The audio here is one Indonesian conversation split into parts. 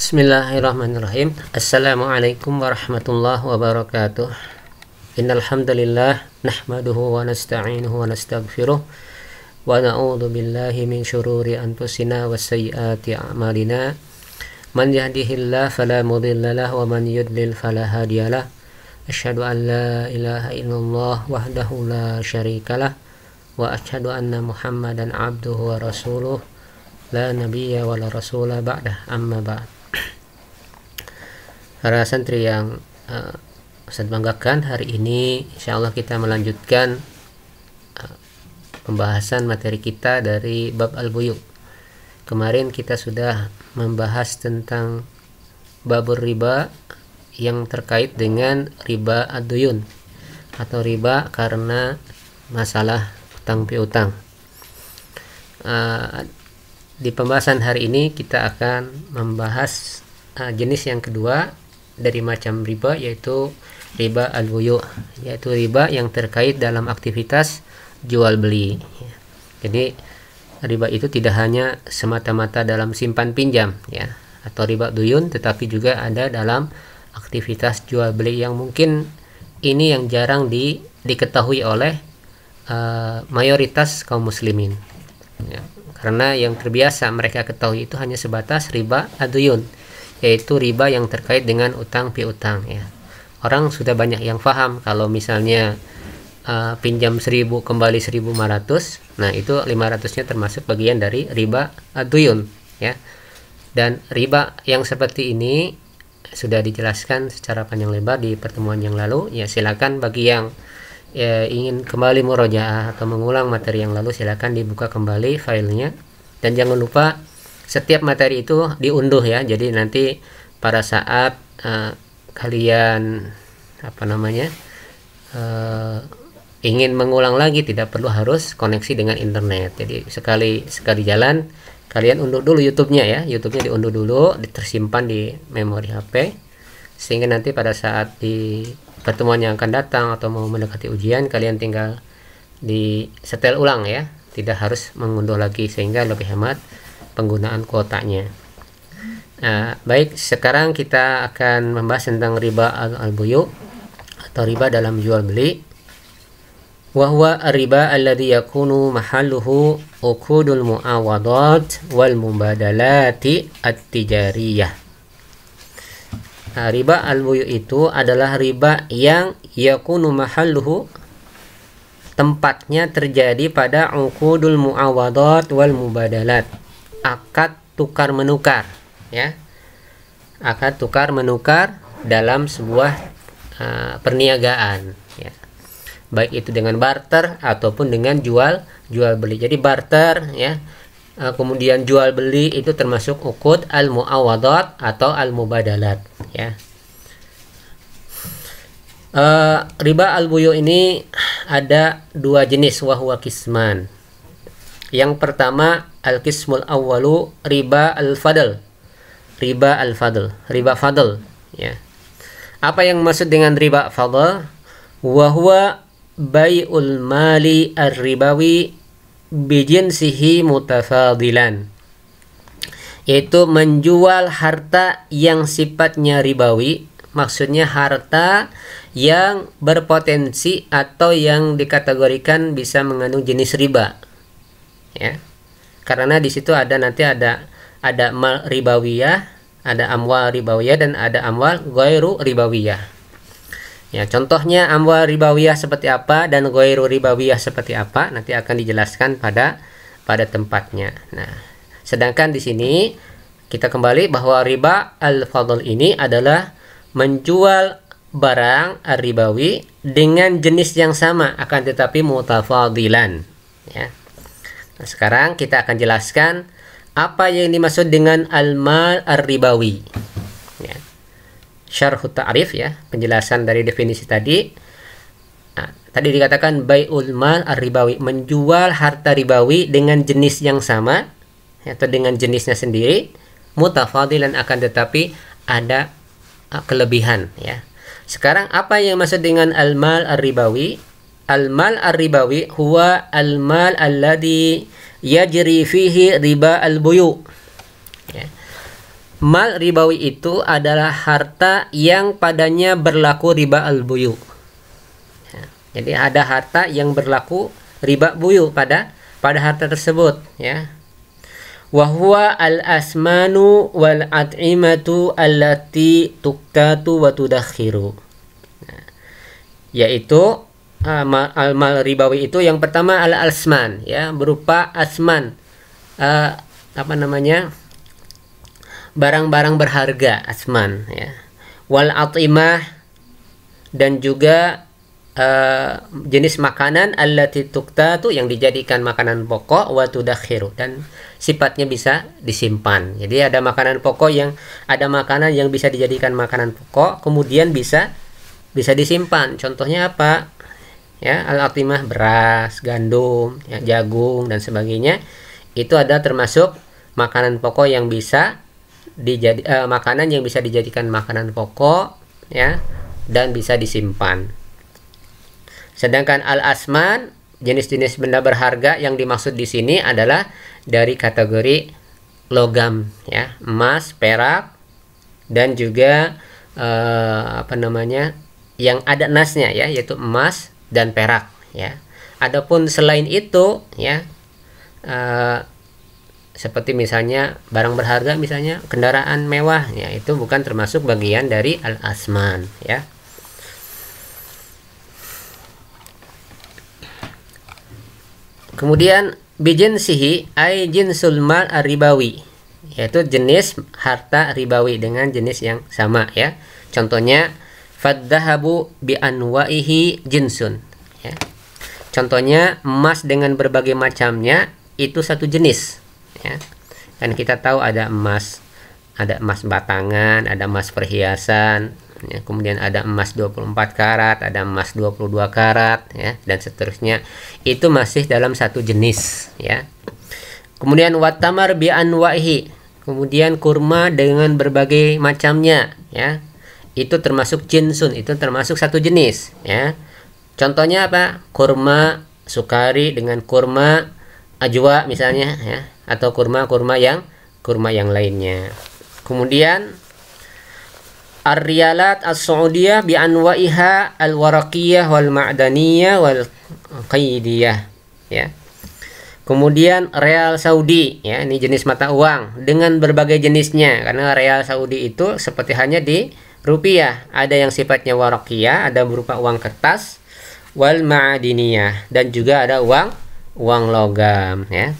Bismillahirrahmanirrahim. Assalamualaikum warahmatullahi wabarakatuh. Innal hamdalillah nahmaduhu wa nasta'inuhu wa nastaghfiruh wa na'udzu billahi min syururi anfusina wa sayyiati a'malina. Man yahdihillahu fala mudilla lahu wa man yudlil fala hadiyalah. Asyhadu an la ilaha illallah wahdahu la syarikalah wa asyhadu anna Muhammadan abduhu wa rasuluh la nabiyya wa la rasula ba'dah, amma ba'd. Para santri yang Ustaz banggakan, hari ini insyaallah kita melanjutkan pembahasan materi kita dari bab al-buyu'. Kemarin kita sudah membahas tentang babur riba yang terkait dengan riba ad-duyun atau riba karena masalah utang piutang. Di pembahasan hari ini kita akan membahas jenis yang kedua dari macam riba, yaitu riba al-buyu', yaitu riba yang terkait dalam aktivitas jual beli. Jadi riba itu tidak hanya semata-mata dalam simpan pinjam ya, atau riba duyun, tetapi juga ada dalam aktivitas jual beli yang mungkin ini yang jarang diketahui oleh mayoritas kaum muslimin ya. Karena yang terbiasa mereka ketahui itu hanya sebatas riba ad-duyun, yaitu riba yang terkait dengan utang piutang ya. Orang sudah banyak yang paham kalau misalnya pinjam 1000 kembali 1500, nah itu 500-nya termasuk bagian dari riba ad-duyun ya. Dan riba yang seperti ini sudah dijelaskan secara panjang lebar di pertemuan yang lalu ya. Silakan bagi yang ingin kembali murojaah atau mengulang materi yang lalu, silakan dibuka kembali filenya, dan jangan lupa setiap materi itu diunduh ya. Jadi nanti pada saat kalian ingin mengulang lagi, tidak perlu harus koneksi dengan internet. Jadi sekali jalan kalian unduh dulu YouTube-nya ya. YouTube-nya diunduh dulu, tersimpan di memori HP, sehingga nanti pada saat di pertemuan yang akan datang atau mau mendekati ujian, kalian tinggal di setel ulang ya, tidak harus mengunduh lagi, sehingga lebih hemat penggunaan kuotanya. Baik, sekarang kita akan membahas tentang riba al-buyu' atau riba dalam jual beli. Wa huwa riba alladhi yakunu mahalluhu uqudul muawadat wal mubadalati at-tijariyah. Riba al-buyu' itu adalah riba yang yakunu mahalluhu, tempatnya terjadi pada uqudul muawadat wal mubadalat, akad tukar menukar ya. Akad tukar menukar dalam sebuah perniagaan ya. Baik itu dengan barter ataupun dengan jual beli. Jadi barter ya, kemudian jual beli itu termasuk uqud al-muawadat atau al-mubadalat ya. Riba al-buyu' ini ada dua jenis, wahwa kisman. Yang pertama al-qismul awwalu riba al-fadl. Riba al-fadl, riba fadl ya. Apa yang maksud dengan riba fadl? Wa huwa bai'ul mali ar-ribawi bijinsihi mutafadilan, yaitu menjual harta yang sifatnya ribawi, maksudnya harta yang berpotensi atau yang dikategorikan bisa mengandung jenis riba ya. Karena di situ ada mal ribawiyah, ada amwal ribawiyah, dan ada amwal ghairu ribawiyah ya. Contohnya amwal ribawiyah seperti apa dan ghairu ribawiyah seperti apa nanti akan dijelaskan pada tempatnya. Nah, sedangkan di sini kita kembali bahwa riba al-fadl ini adalah menjual barang ar-ribawi dengan jenis yang sama akan tetapi mutafadilan ya. Nah, sekarang kita akan jelaskan apa yang dimaksud dengan al-mal ar-ribawi ya. Syarhut ta'rif ya, penjelasan dari definisi tadi. Nah, tadi dikatakan bai'ul mal ar-ribawi, menjual harta ribawi dengan jenis yang sama atau dengan jenisnya sendiri, mutafadilan akan tetapi ada kelebihan ya. Sekarang apa yang maksud dengan al-mal ar-ribawi? Al-mal ar-ribawi huwa al-mal alladhi yajri fihi riba al-buyu' ya. mal ribawi itu adalah harta yang padanya berlaku riba al-buyu. Ya, jadi ada harta yang berlaku riba buyu pada harta tersebut, ya. Wa huwa al-asmanu wal at'imatu allati tuktatu wa tudakhiru. Nah, yaitu mal ribawi itu yang pertama al-asman, ya, berupa asman, apa namanya, barang-barang berharga, asman, ya. Wal at'imah, dan juga jenis makanan allati tuktatu, yang dijadikan makanan pokok, wa tudakhiru, dan sifatnya bisa disimpan. Jadi ada makanan pokok ada makanan yang bisa dijadikan makanan pokok, kemudian bisa disimpan. Contohnya apa? Ya, al-atimah, beras, gandum, ya, jagung dan sebagainya. Itu ada termasuk makanan pokok yang bisa makanan yang bisa dijadikan makanan pokok, ya, dan bisa disimpan. Sedangkan al-asman, jenis-jenis benda berharga yang dimaksud di sini adalah dari kategori logam, ya, emas, perak, dan juga apa namanya, yang ada nasnya, ya, yaitu emas dan perak, ya. Adapun selain itu, ya, seperti misalnya barang berharga, misalnya kendaraan mewah, ya, itu bukan termasuk bagian dari al-asman, ya. Kemudian bijinsihi ay jinsul mal ribawi, yaitu jenis harta ribawi dengan jenis yang sama, ya. Contohnya faddahabu bi anwaihi jinsun, ya. Contohnya emas dengan berbagai macamnya itu satu jenis, ya. Dan kita tahu ada emas batangan, ada emas perhiasan, ya, kemudian ada emas 24 karat, ada emas 22 karat, ya, dan seterusnya. Itu masih dalam satu jenis, ya. Kemudian watamar bi anwaihi, kemudian kurma dengan berbagai macamnya, ya. Itu termasuk jinsun, itu termasuk satu jenis, ya. Contohnya apa? Kurma sukari dengan kurma ajwa misalnya, ya, atau kurma yang lainnya. Kemudian ar-riyalat as-saudiyah bi anwaiha al-waraqiyah wal ma'daniyah wal qaidiyah, ya. Kemudian real Saudi, ya, ini jenis mata uang dengan berbagai jenisnya, karena real Saudi itu seperti hanya di rupiah, ada yang sifatnya waraqiyah, ada berupa uang kertas, wal ma'diniyah, dan juga ada uang logam, ya.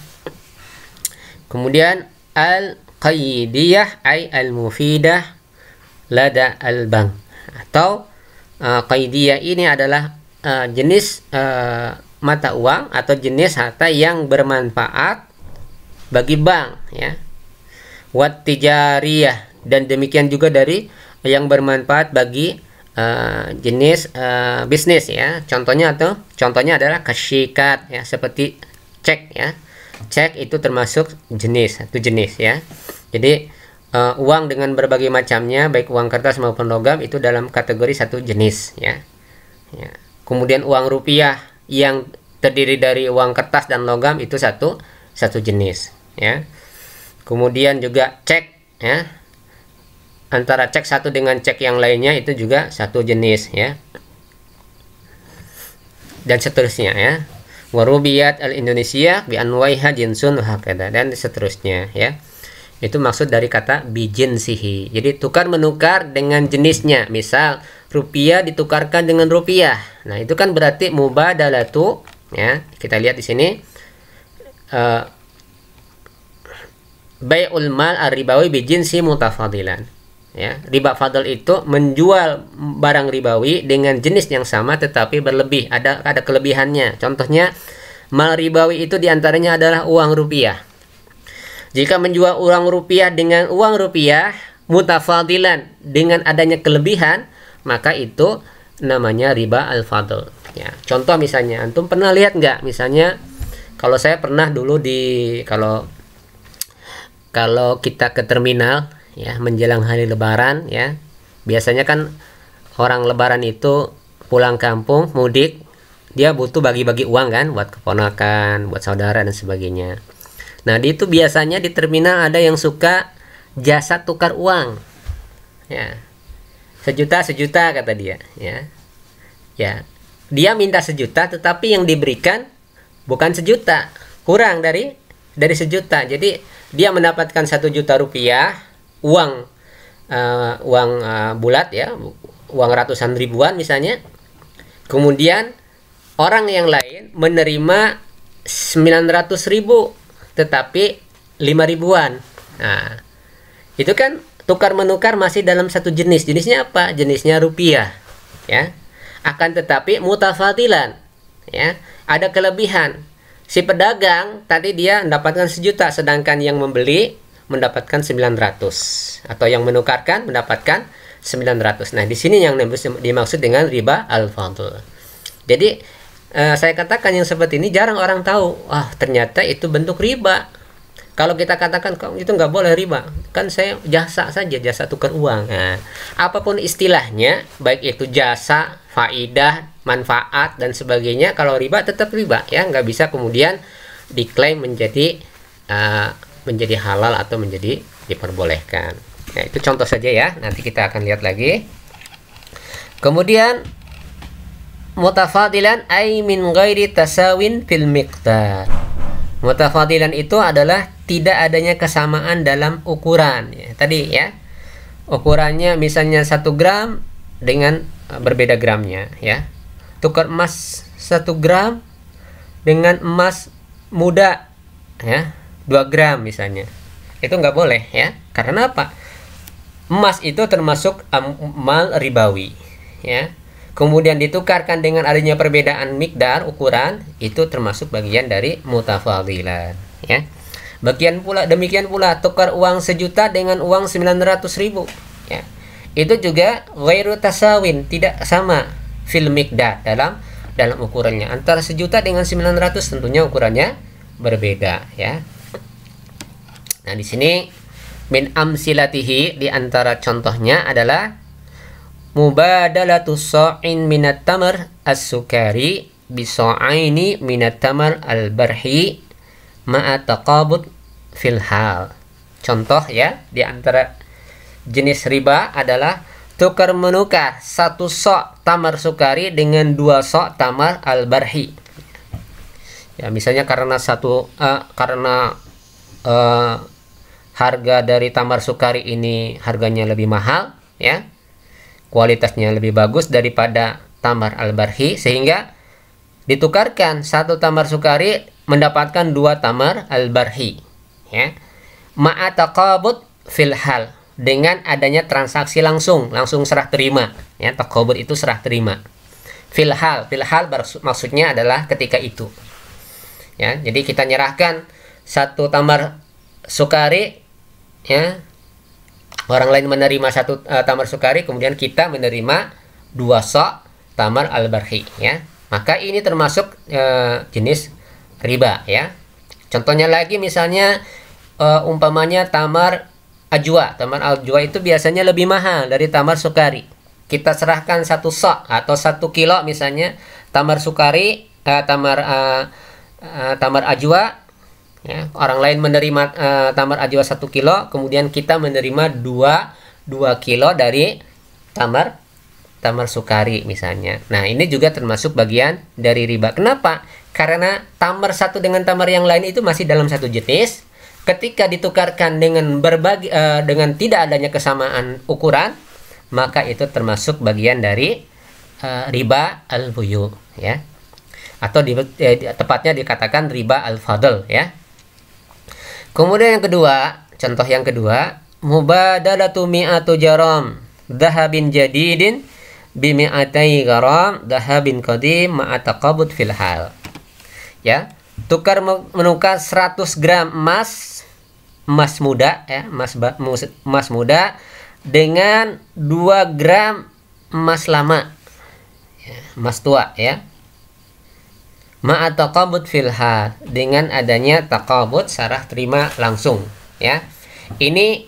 Kemudian al-qaidiyah ay al-mufidah lada al-bank, atau qaidiyah ini adalah jenis mata uang atau jenis harta yang bermanfaat bagi bank, ya. Wat tijariyah, dan demikian juga dari yang bermanfaat bagi jenis bisnis, ya. Contohnya adalah kasyikat, ya, seperti cek, ya. Cek itu termasuk satu jenis, ya. Jadi uang dengan berbagai macamnya, baik uang kertas maupun logam, itu dalam kategori satu jenis, ya. Ya. Kemudian uang rupiah yang terdiri dari uang kertas dan logam itu satu jenis, ya. Kemudian juga cek, ya, antara cek satu dengan cek yang lainnya itu juga satu jenis, ya, dan seterusnya, ya. Warubiyat al-Indonesia bi anwaiha jinsun hakada, dan seterusnya, ya. Itu maksud dari kata bijinsihi. Jadi tukar menukar dengan jenisnya. Misal rupiah ditukarkan dengan rupiah. Nah, itu kan berarti mubadalatu, ya. Kita lihat di sini bai'ul mal ar-ribawi bijinsi mutafadilan. Ya, riba fadl itu menjual barang ribawi dengan jenis yang sama tetapi berlebih, ada kelebihannya. Contohnya mal ribawi itu diantaranya adalah uang rupiah. Jika menjual uang rupiah dengan uang rupiah mutafadilan dengan adanya kelebihan, maka itu namanya riba al-fadl, ya. Contoh misalnya, antum pernah lihat nggak, misalnya kalau saya pernah dulu kalau kita ke terminal, ya, menjelang hari lebaran, ya, biasanya kan orang lebaran itu pulang kampung mudik, dia butuh bagi-bagi uang kan, buat keponakan, buat saudara dan sebagainya. Nah, itu biasanya di terminal ada yang suka jasa tukar uang. Ya. Sejuta kata dia, ya. Ya. Dia minta 1 juta tetapi yang diberikan bukan 1 juta, kurang dari 1 juta. Jadi dia mendapatkan 1 juta rupiah uang bulat ya, uang ratusan ribuan misalnya. Kemudian orang yang lain menerima 900.000 tetapi 5 ribuan. Nah, itu kan tukar menukar masih dalam satu jenis. Jenisnya apa? Jenisnya rupiah, ya. Akan tetapi mutafadilan, ya. Ada kelebihan. Si pedagang tadi dia mendapatkan 1 juta, sedangkan yang membeli mendapatkan 900, atau yang menukarkan mendapatkan 900. Nah, di sini yang dimaksud dengan riba al-fadl. Jadi saya katakan yang seperti ini jarang orang tahu. Ternyata itu bentuk riba. Kalau kita katakan itu nggak boleh riba, kan saya jasa saja, jasa tukar uang. Nah, apapun istilahnya, baik itu jasa, faidah, manfaat dan sebagainya, kalau riba tetap riba, ya. Nggak bisa kemudian diklaim menjadi halal atau menjadi diperbolehkan. Nah, itu contoh saja ya. Nanti kita akan lihat lagi. Kemudian mutafadilan ay min ghairi tasawin fil miqdar. Mutafadilan itu adalah tidak adanya kesamaan dalam ukuran, ya. Tadi ya, ukurannya misalnya 1 gram dengan berbeda gramnya, ya. Tukar emas 1 gram dengan emas muda, ya, 2 gram misalnya. Itu nggak boleh, ya. Karena apa? Emas itu termasuk amal ribawi, ya. Kemudian ditukarkan dengan adanya perbedaan mikdar, ukuran, itu termasuk bagian dari mutafadilan, ya. Demikian pula tukar uang 1 juta dengan uang 900.000, ya. Itu juga ghairu tasawin, tidak sama fil mikdar, dalam ukurannya. Antara 1 juta dengan 900 tentunya ukurannya berbeda, ya. Nah, di sini min amsilatihi, di antara contohnya adalah mubadalatu sa'in minat tamar as-sukari bi sa'aini minat tamar al-barhi ma'a taqabud fil hal. Contoh ya, di antara jenis riba adalah tukar menukar 1 sok tamar sukari dengan 2 sok tamar al-barhi. Ya, misalnya karena harga dari tamar sukari ini harganya lebih mahal, ya. Kualitasnya lebih bagus daripada tamar al-barhi, sehingga ditukarkan 1 tamar sukari mendapatkan 2 tamar al-barhi, ya. Ma'a taqabud fil hal, dengan adanya transaksi langsung serah terima, ya. Taqabud itu serah terima. Fil hal maksudnya adalah ketika itu, ya. Jadi kita nyerahkan 1 tamar sukari, ya. Orang lain menerima 1 tamar sukari, kemudian kita menerima 2 sok tamar al-barhi, ya. Maka ini termasuk jenis riba, ya. Contohnya lagi misalnya umpamanya tamar ajwa. Tamar ajwa itu biasanya lebih mahal dari tamar sukari. Kita serahkan 1 sok atau 1 kilo misalnya tamar sukari, tamar ajwa. Ya, orang lain menerima tamar ajwa 1 kilo, kemudian kita menerima 2 kilo dari tamar sukari misalnya. Nah, ini juga termasuk bagian dari riba. Kenapa? Karena tamar satu dengan tamar yang lain itu masih dalam satu jenis. Ketika ditukarkan dengan dengan tidak adanya kesamaan ukuran, maka itu termasuk bagian dari riba al-buyu, ya. Atau tepatnya dikatakan riba al-fadl, ya. Kemudian yang kedua, contoh yang kedua, mubadalatu mi'atu jaram dhahabin jadidin bi mi'atai garam dhahabin qadim ma'a taqabud fil hal. Ya, tukar menukar 100 gram emas muda, ya, emas muda dengan 2 gram emas lama, ya, emas tua, ya. Ma'a taqabud fil hal, dengan adanya taqabud serah terima langsung, ya. Ini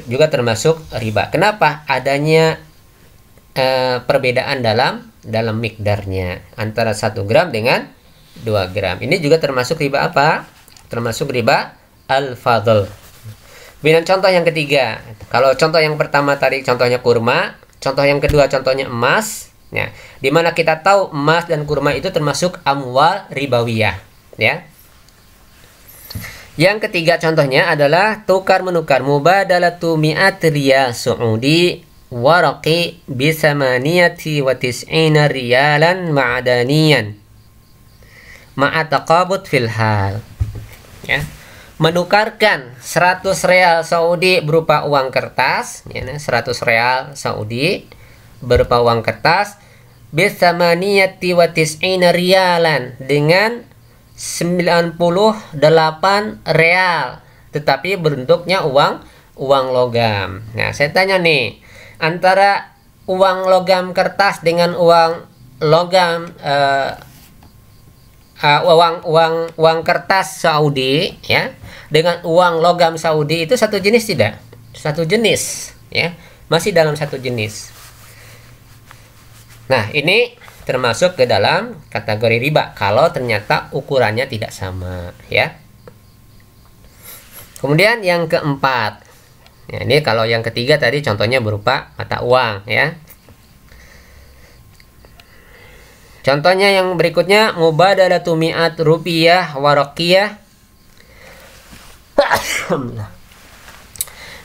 juga termasuk riba. Kenapa? Adanya perbedaan dalam mikdarnya antara 1 gram dengan 2 gram. Ini juga termasuk riba apa? Termasuk riba al-fadl. Kemudian contoh yang ketiga, kalau contoh yang pertama tadi contohnya kurma, contoh yang kedua contohnya emas, ya, dimana kita tahu emas dan kurma itu termasuk amwal ribawiyah, ya. Yang ketiga contohnya adalah tukar menukar, mubadalatu mi'at riyal Saudi waraqi bisamaniyati wa tis'ina riyalan ma'adaniyan ma'ataqabut fil hal, ya. Menukarkan 100 real Saudi berupa uang kertas, ya, 100 real Saudi berupa uang kertas bisamaniyati wa tis'ina riyalan dengan 98 real, tetapi bentuknya uang logam. Nah, saya tanya nih, antara uang logam kertas dengan uang logam uang kertas Saudi, ya, dengan uang logam Saudi itu satu jenis tidak? Satu jenis, ya, masih dalam satu jenis. Nah, ini termasuk ke dalam kategori riba kalau ternyata ukurannya tidak sama, ya. Kemudian yang keempat, ya, ini kalau yang ketiga tadi contohnya berupa mata uang, ya. Contohnya yang berikutnya mubadalatu mi'at rupiah waraqiyah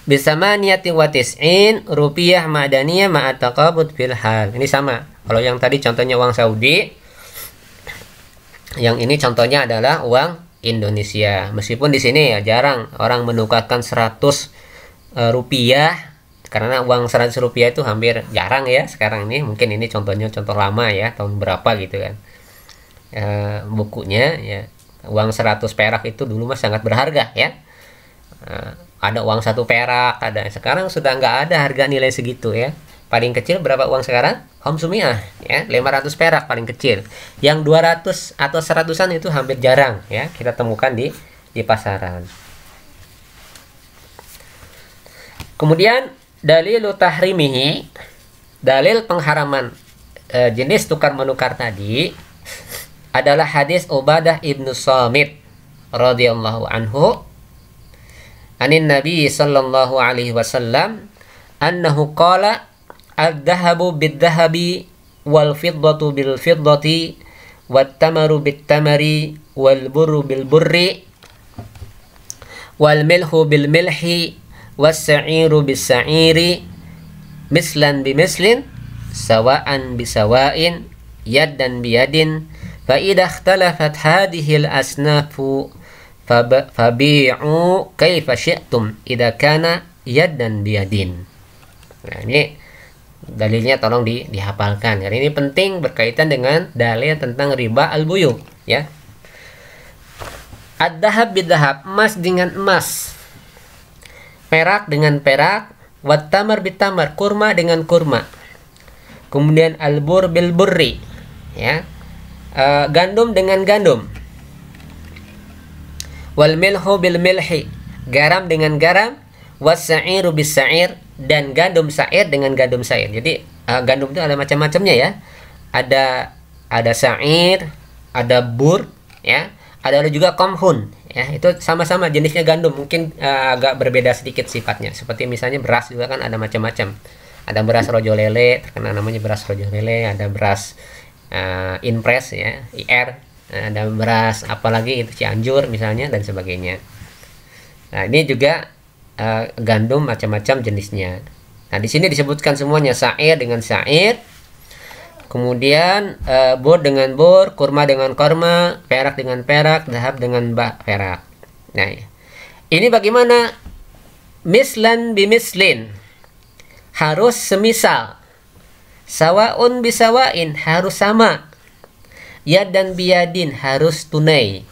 bisamaniyati wa tis'in rupiah madaniyah ma'ataqabud fil hal. Ini sama. Kalau yang tadi contohnya uang Saudi, yang ini contohnya adalah uang Indonesia. Meskipun di sini ya jarang orang menukarkan 100 rupiah, karena uang 100 rupiah itu hampir jarang ya sekarang ini. Mungkin ini contohnya contoh lama ya, tahun berapa gitu kan. Bukunya ya, uang 100 perak itu dulu mah sangat berharga ya. Ada uang 1 perak, ada. Sekarang sudah nggak ada harga nilai segitu ya. Paling kecil berapa uang sekarang? Khamsumiyah, ya, 500 perak paling kecil. Yang 200 atau 100-an itu hampir jarang ya kita temukan di pasaran. Kemudian dalil tahrimihi, dalil pengharaman jenis tukar menukar tadi adalah hadis Ubadah ibnu Samit radhiyallahu anhu anin Nabi sallallahu alaihi wasallam annahu qala ad-dhahabu bid-dhahabi wal fiddatu bil fiddati wat tamaru bit tamari wal burru bil burri wal milhu bil milhi was sa'iru bis sa'iri mislan bi mislin sawa'an bi sawa'in yaddan bi yadin fa idha ikhtalafat hadhihi al asnafu fabi'u kaifa syi'tum idha kana yaddan bi yadin. Nah, ini dalilnya tolong dihafalkan karena ini penting berkaitan dengan dalil tentang riba al-buyu, ya. Ad-dhahab bid-dhahab, emas dengan emas, perak dengan perak, wat tamar bit-tamar, kurma dengan kurma. Kemudian al-bur bil burri, ya. Gandum dengan gandum. Wal milhu bil milhi, garam dengan garam, was sa'iru bis sa'ir, dan gandum sa'ir dengan gandum sa'ir. Jadi gandum itu ada macam-macamnya ya. Ada sa'ir, ada bur, ya. Ada juga komhun, ya. Itu sama-sama jenisnya gandum, mungkin agak berbeda sedikit sifatnya. Seperti misalnya beras juga kan ada macam-macam. Ada beras rojo lele, terkenal namanya beras rojo lele. Ada beras Inpres, ya, IR. Ada beras apalagi itu Cianjur misalnya dan sebagainya. Nah, ini juga gandum macam-macam jenisnya. Nah, di sini disebutkan semuanya, sa'ir dengan sa'ir, kemudian bur dengan bur, kurma dengan kurma, perak dengan perak, dhahab dengan perak. Nah, ini bagaimana? Mislan bimislin, harus semisal. Sawaun bisawain, harus sama. Yad dan biyadin, harus tunai.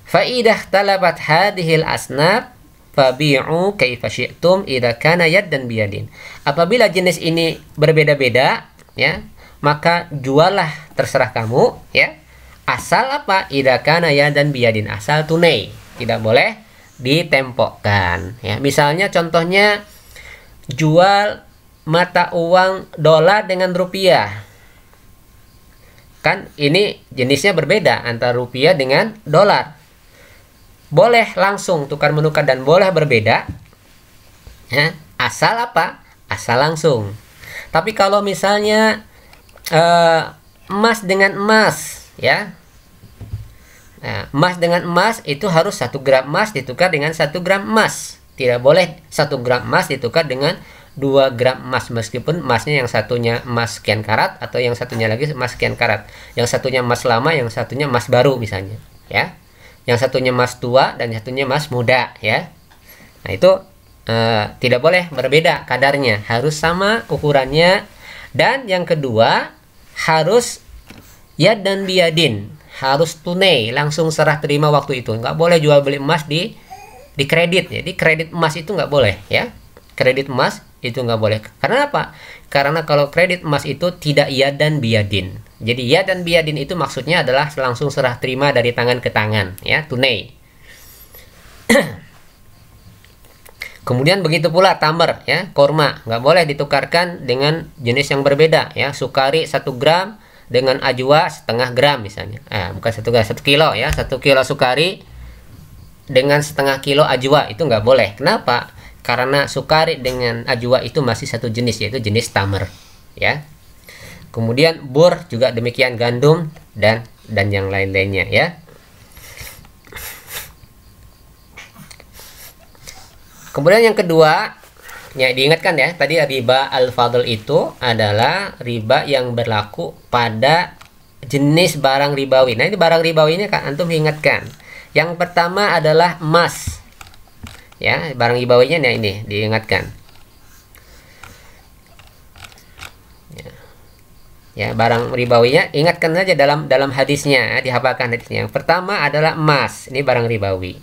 Fa'idah talabat hadhil asnaf fabi'u kaifa syi'tum idza kana yaddan biyadin. Apabila jenis ini berbeda-beda, ya, maka jualah terserah kamu, ya. Asal apa? Idza kana yaddan biyadin, asal tunai, tidak boleh ditempokkan, ya. Misalnya contohnya jual mata uang dolar dengan rupiah. Kan ini jenisnya berbeda antara rupiah dengan dolar. boleh langsung tukar menukar dan boleh berbeda, ya, asal apa? Asal langsung. Tapi kalau misalnya emas dengan emas, ya, nah, emas dengan emas itu harus 1 gram emas ditukar dengan 1 gram emas. Tidak boleh 1 gram emas ditukar dengan 2 gram emas, meskipun emasnya yang satunya emas sekian karat atau yang satunya lagi emas sekian karat. Yang satunya emas lama, yang satunya emas baru misalnya, ya. Yang satunya emas tua dan yang satunya emas muda, ya. Nah, itu tidak boleh berbeda kadarnya, harus sama ukurannya. Dan yang kedua, harus yad dan biyadin, harus tunai, langsung serah terima waktu itu. Nggak boleh jual beli emas di kredit. Jadi kredit emas itu nggak boleh, ya. Kredit emas itu nggak boleh. Karena apa? Karena kalau kredit emas itu tidak yad dan biyadin. Jadi yad dan biyadin itu maksudnya adalah langsung serah terima dari tangan ke tangan, ya, tunai. Kemudian begitu pula tamar, ya, korma, nggak boleh ditukarkan dengan jenis yang berbeda, ya. Sukari 1 gram dengan ajwa setengah gram misalnya. Bukan 1 gram, 1 kilo, ya. 1 kilo sukari dengan setengah kilo ajwa itu nggak boleh. Kenapa? Karena sukari dengan ajwa itu masih satu jenis, yaitu jenis tamar, ya. Kemudian bur juga demikian, gandum dan yang lain-lainnya, ya. Kemudian yang kedua, ya, diingatkan ya, tadi riba al-fadl itu adalah riba yang berlaku pada jenis barang ribawi. Nah, ini barang ribawi ini kan antum ingatkan. Yang pertama adalah emas. Ya, barang ribawinya, nah ini diingatkan. Ya, barang ribawinya ingatkan saja dalam hadisnya, dihafalkan hadisnya. Yang pertama adalah emas, ini barang ribawi.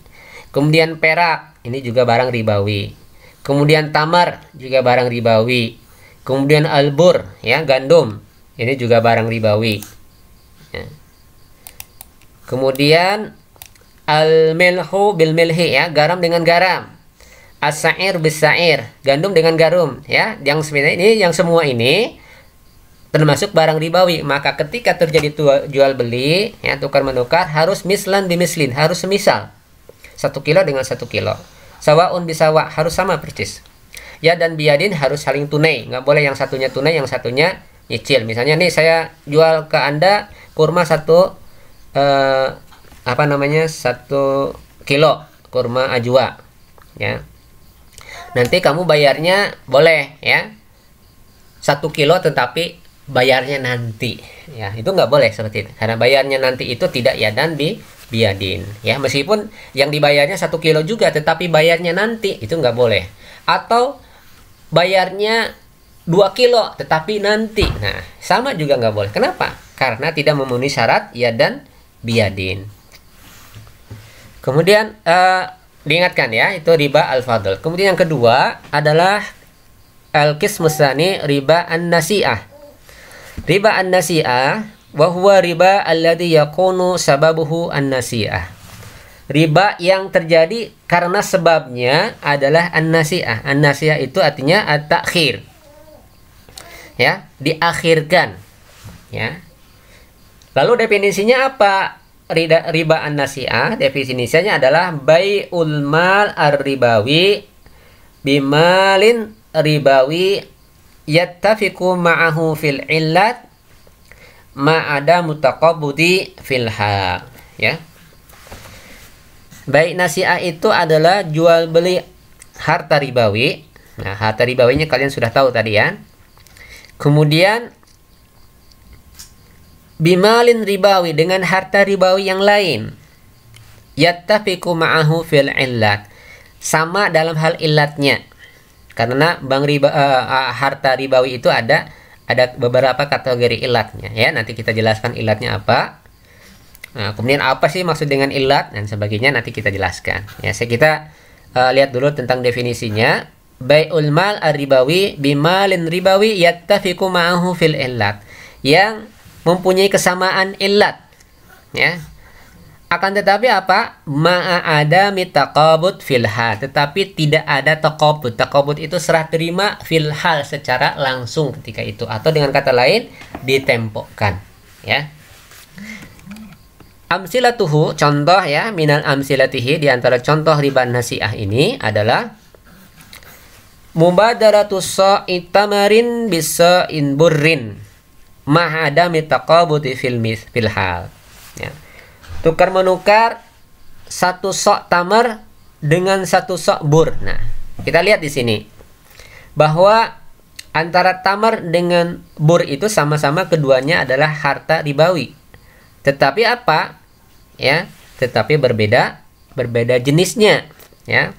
Kemudian perak, ini juga barang ribawi. Kemudian tamar, juga barang ribawi. Kemudian albur, ya, gandum, ini juga barang ribawi, ya. Kemudian al-milhu bil milhi, ya, garam dengan garam. As-sa'ir bis sa'ir, gandum dengan garam, ya. Yang sebenarnya ini, yang semua ini termasuk barang ribawi. Maka ketika terjadi jual beli, ya, tukar menukar, harus mislan bimislin, harus semisal. 1 kilo dengan 1 kilo. Sawaun bisawa, harus sama persis. Ya, dan biyadin harus saling tunai. Nggak boleh yang satunya tunai, yang satunya nyicil. Misalnya nih, saya jual ke Anda kurma 1 kilo kurma ajwa, ya. Nanti kamu bayarnya boleh, ya, 1 kilo tetapi bayarnya nanti, ya. Itu nggak boleh seperti itu. Karena bayarnya nanti itu tidak ya dan biyadin, ya, meskipun yang dibayarnya 1 kilo juga tetapi bayarnya nanti, itu nggak boleh. Atau bayarnya 2 kilo tetapi nanti, nah, sama juga nggak boleh. Kenapa? Karena tidak memenuhi syarat ya dan biyadin. Kemudian diingatkan, ya, itu riba al-fadl. Kemudian yang kedua adalah al-qismus tsani, riba an-nasi'ah. Riba an-nasi'ah wa huwa riba alladhi yakunu sababuhu an-nasi'ah. Riba yang terjadi karena sebabnya adalah an-nasi'ah. An-nasi'ah itu artinya at-takhir, ya, diakhirkan, ya. Lalu definisinya apa? Riba an-nasi'ah, definisinya adalah bai'ul mal ar-ribawi bimalin ribawi yattafiqu ma'ahu fil illat ma'ada mutaqabudi fil hal, ya. Baik nasi'ah itu adalah jual beli harta ribawi. Nah, harta ribawinya kalian sudah tahu tadi, ya. Kemudian bimalin ribawi, dengan harta ribawi yang lain. Yattafiqu ma'ahu fil illat, sama dalam hal illatnya. Karena harta ribawi itu ada beberapa kategori ilatnya, ya. Nanti kita jelaskan ilatnya apa. Nah, kemudian apa sih maksud dengan ilat dan sebagainya nanti kita jelaskan, ya. Kita lihat dulu tentang definisinya. Bai'ul mal ar-ribawi bimalin ribawi yattafiqu ma'ahu fil illat, yang mempunyai kesamaan ilat, ya. Akan tetapi apa? Ma'ada mitaqabud fil hal, tetapi tidak ada taqabud. Taqabud itu serah terima fil hal, secara langsung ketika itu, atau dengan kata lain ditempokkan, ya. Amsilatuhu, contoh ya, minal amsilatihi, di antara contoh riba nasi'ah ini adalah mubadaratu sa'i tamarin bisa'in burrin ma'adami taqabuti fil hal. Ya. Tukar menukar satu sok tamar dengan satu sok bur. Nah, kita lihat di sini bahwa antara tamar dengan bur itu sama-sama keduanya adalah harta ribawi. Tetapi apa? Ya, tetapi berbeda jenisnya, ya.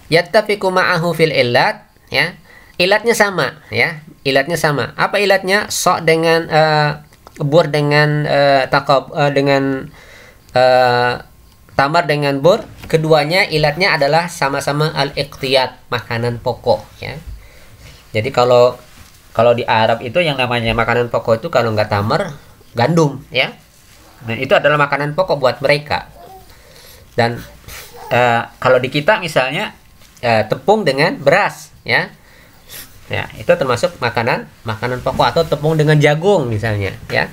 Yattafiqu ma'ahu fil illat, ya. Ilatnya sama, ya. Ilatnya sama. Apa ilatnya? Sok dengan bur dengan tamar dengan bur, keduanya ilatnya adalah sama-sama al-iqtiyat, makanan pokok, ya. Jadi kalau di Arab itu yang namanya makanan pokok itu kalau nggak tamar, gandum, ya. Nah, itu adalah makanan pokok buat mereka. Dan kalau di kita misalnya tepung dengan beras, ya. Ya, itu termasuk makanan pokok, atau tepung dengan jagung misalnya, ya.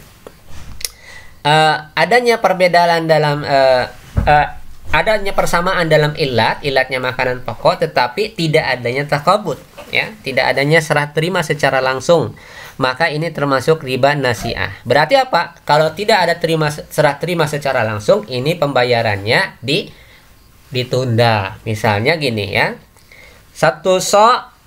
Adanya perbedaan dalam adanya persamaan dalam ilatnya makanan pokok, tetapi tidak adanya takabut, ya, tidak adanya serah terima secara langsung, maka ini termasuk riba nasi'ah. Berarti apa? Kalau tidak ada serah terima secara langsung, ini pembayarannya ditunda. Misalnya gini, ya, satu sok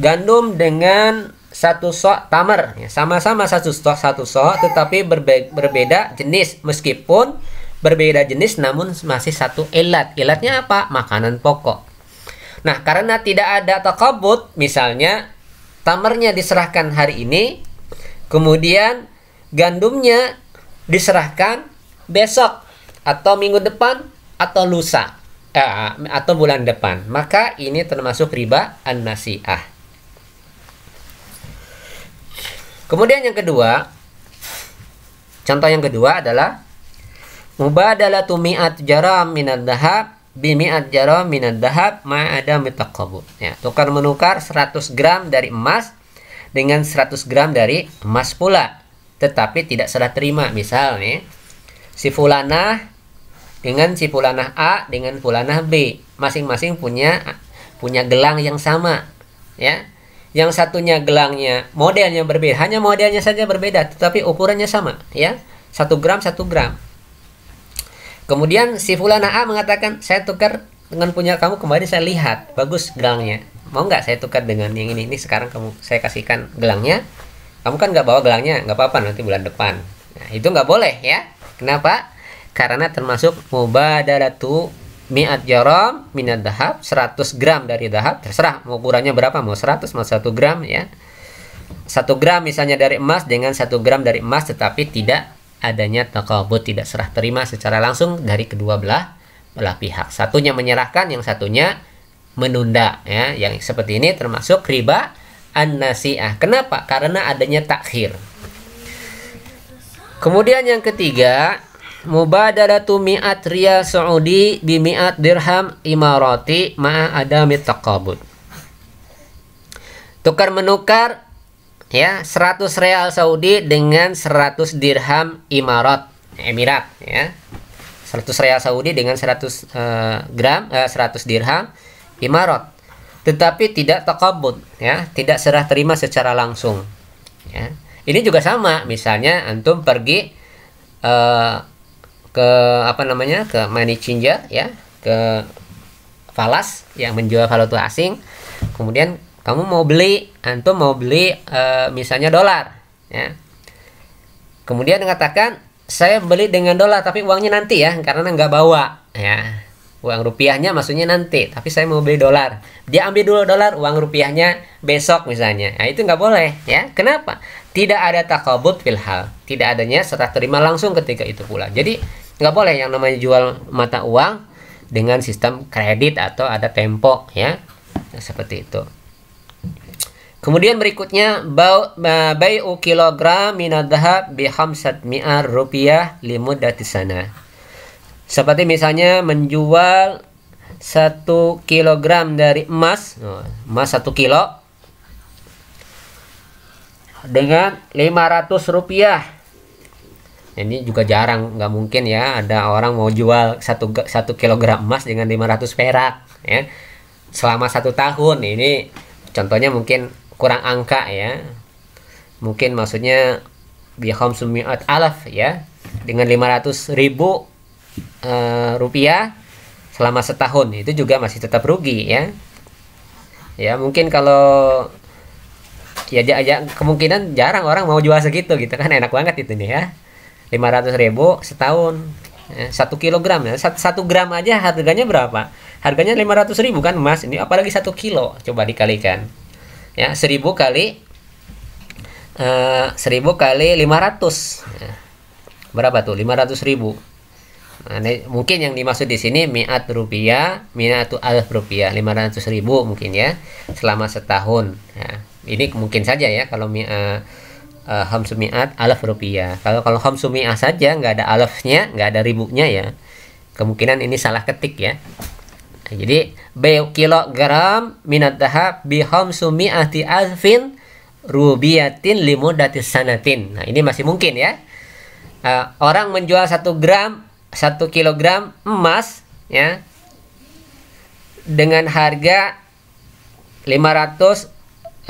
gandum dengan satu sok tamar, ya, sama-sama satu sok, tetapi berbeda jenis, meskipun berbeda jenis namun masih satu ilat. Ilatnya apa? Makanan pokok. Nah, karena tidak ada takabut, misalnya tamarnya diserahkan hari ini, kemudian gandumnya diserahkan besok atau minggu depan atau lusa atau bulan depan, maka ini termasuk riba an-nasi'ah. Kemudian yang kedua, contoh yang kedua adalah mubadalatu mi'at jaram minad dahab bi mi'at jaram minad dahab ma'ada mitaqabut. Ya, tukar menukar 100 gram dari emas dengan 100 gram dari emas pula, tetapi tidak serah terima. Misal nih, si fulanah dengan si fulanah A dengan fulanah B, masing-masing punya gelang yang sama, ya. Yang satunya gelangnya modelnya berbeda, hanya modelnya saja berbeda, tetapi ukurannya sama, ya. 1 gram 1 gram. Kemudian si fulanah A mengatakan, saya tukar dengan punya kamu kembali, saya lihat bagus gelangnya, mau nggak saya tukar dengan yang ini sekarang saya kasihkan gelangnya, kamu kan nggak bawa gelangnya, nggak apa-apa, nanti bulan depan. Nah, itu nggak boleh, ya. Kenapa? Karena termasuk mubadalatu mi'at jaram minad dahab, 100 gram dari dahab, terserah mau ukurannya berapa, mau 100 mau 1 gram, ya. 1 gram misalnya dari emas dengan 1 gram dari emas, tetapi tidak adanya takabut, tidak serah terima secara langsung dari kedua belah pihak. Satunya menyerahkan, yang satunya menunda, ya. Yang seperti ini termasuk riba an-nasi'ah. Kenapa? Karena adanya takhir. Kemudian yang ketiga, mubadalatu mi'at riyal saudi bi mi'at dirham imarati ma'a adami taqabut. Tukar menukar, ya, 100 real Saudi dengan 100 dirham Emirat, ya. 100 real Saudi dengan 100 100 dirham Imarat. Tetapi tidak takabut, ya, tidak serah terima secara langsung, ya. Ini juga sama, misalnya antum pergi ke ke money changer, ya, ke falas yang menjual valuta asing. Kemudian kamu antum mau beli misalnya dolar, ya. Kemudian mengatakan, saya beli dengan dolar tapi uangnya nanti, ya, karena nggak bawa, ya. Uang rupiahnya maksudnya nanti, tapi saya mau beli dolar. Dia ambil dulu dolar, uang rupiahnya besok misalnya. Nah, itu nggak boleh, ya. Kenapa? Tidak ada takabut fil hal, tidak adanya serah terima langsung ketika itu pula. Jadi nggak boleh yang namanya jual mata uang dengan sistem kredit atau ada tempo, ya. Nah, seperti itu. Kemudian berikutnya, bai'u kilogram minad dhahab bi 500 rupiah limuddati sana. Seperti misalnya menjual 1 kilogram dari emas 1 kilo dengan 500 rupiah Ini juga jarang, nggak mungkin ya ada orang mau jual satu kilogram emas dengan 500 perak ya selama 1 tahun. Ini contohnya mungkin kurang angka ya, mungkin maksudnya bihom sumiat alaf ya, dengan 500.000 rupiah selama setahun, itu juga masih tetap rugi ya. Ya mungkin kalau ya kemungkinan jarang orang mau jual segitu gitu kan, enak banget itu nih ya, 500.000 setahun ya, 1 kilogram ya, 1 gram aja harganya berapa? Harganya 500.000 kan emas ini, apalagi 1 kilo, coba dikalikan ya, 1.000 kali 1.000 kali 500 ya. Berapa tuh? 500.000. Nah, ini mungkin yang dimaksud di sini mi'at rupiah, mi'atu alf rupiah, 500.000 mungkin ya selama setahun ya. Ini mungkin saja ya kalau hamsumi'at alaf rupiah. Kalau hamsumi'ah saja nggak ada alafnya, nggak ada ribunya ya, kemungkinan ini salah ketik ya. Nah, jadi kilogram minat dahab bi hamsumi'ati alfin rubiyatin limudatis sanatin. Nah ini masih mungkin ya. Orang menjual 1 kilogram emas ya dengan harga 500.000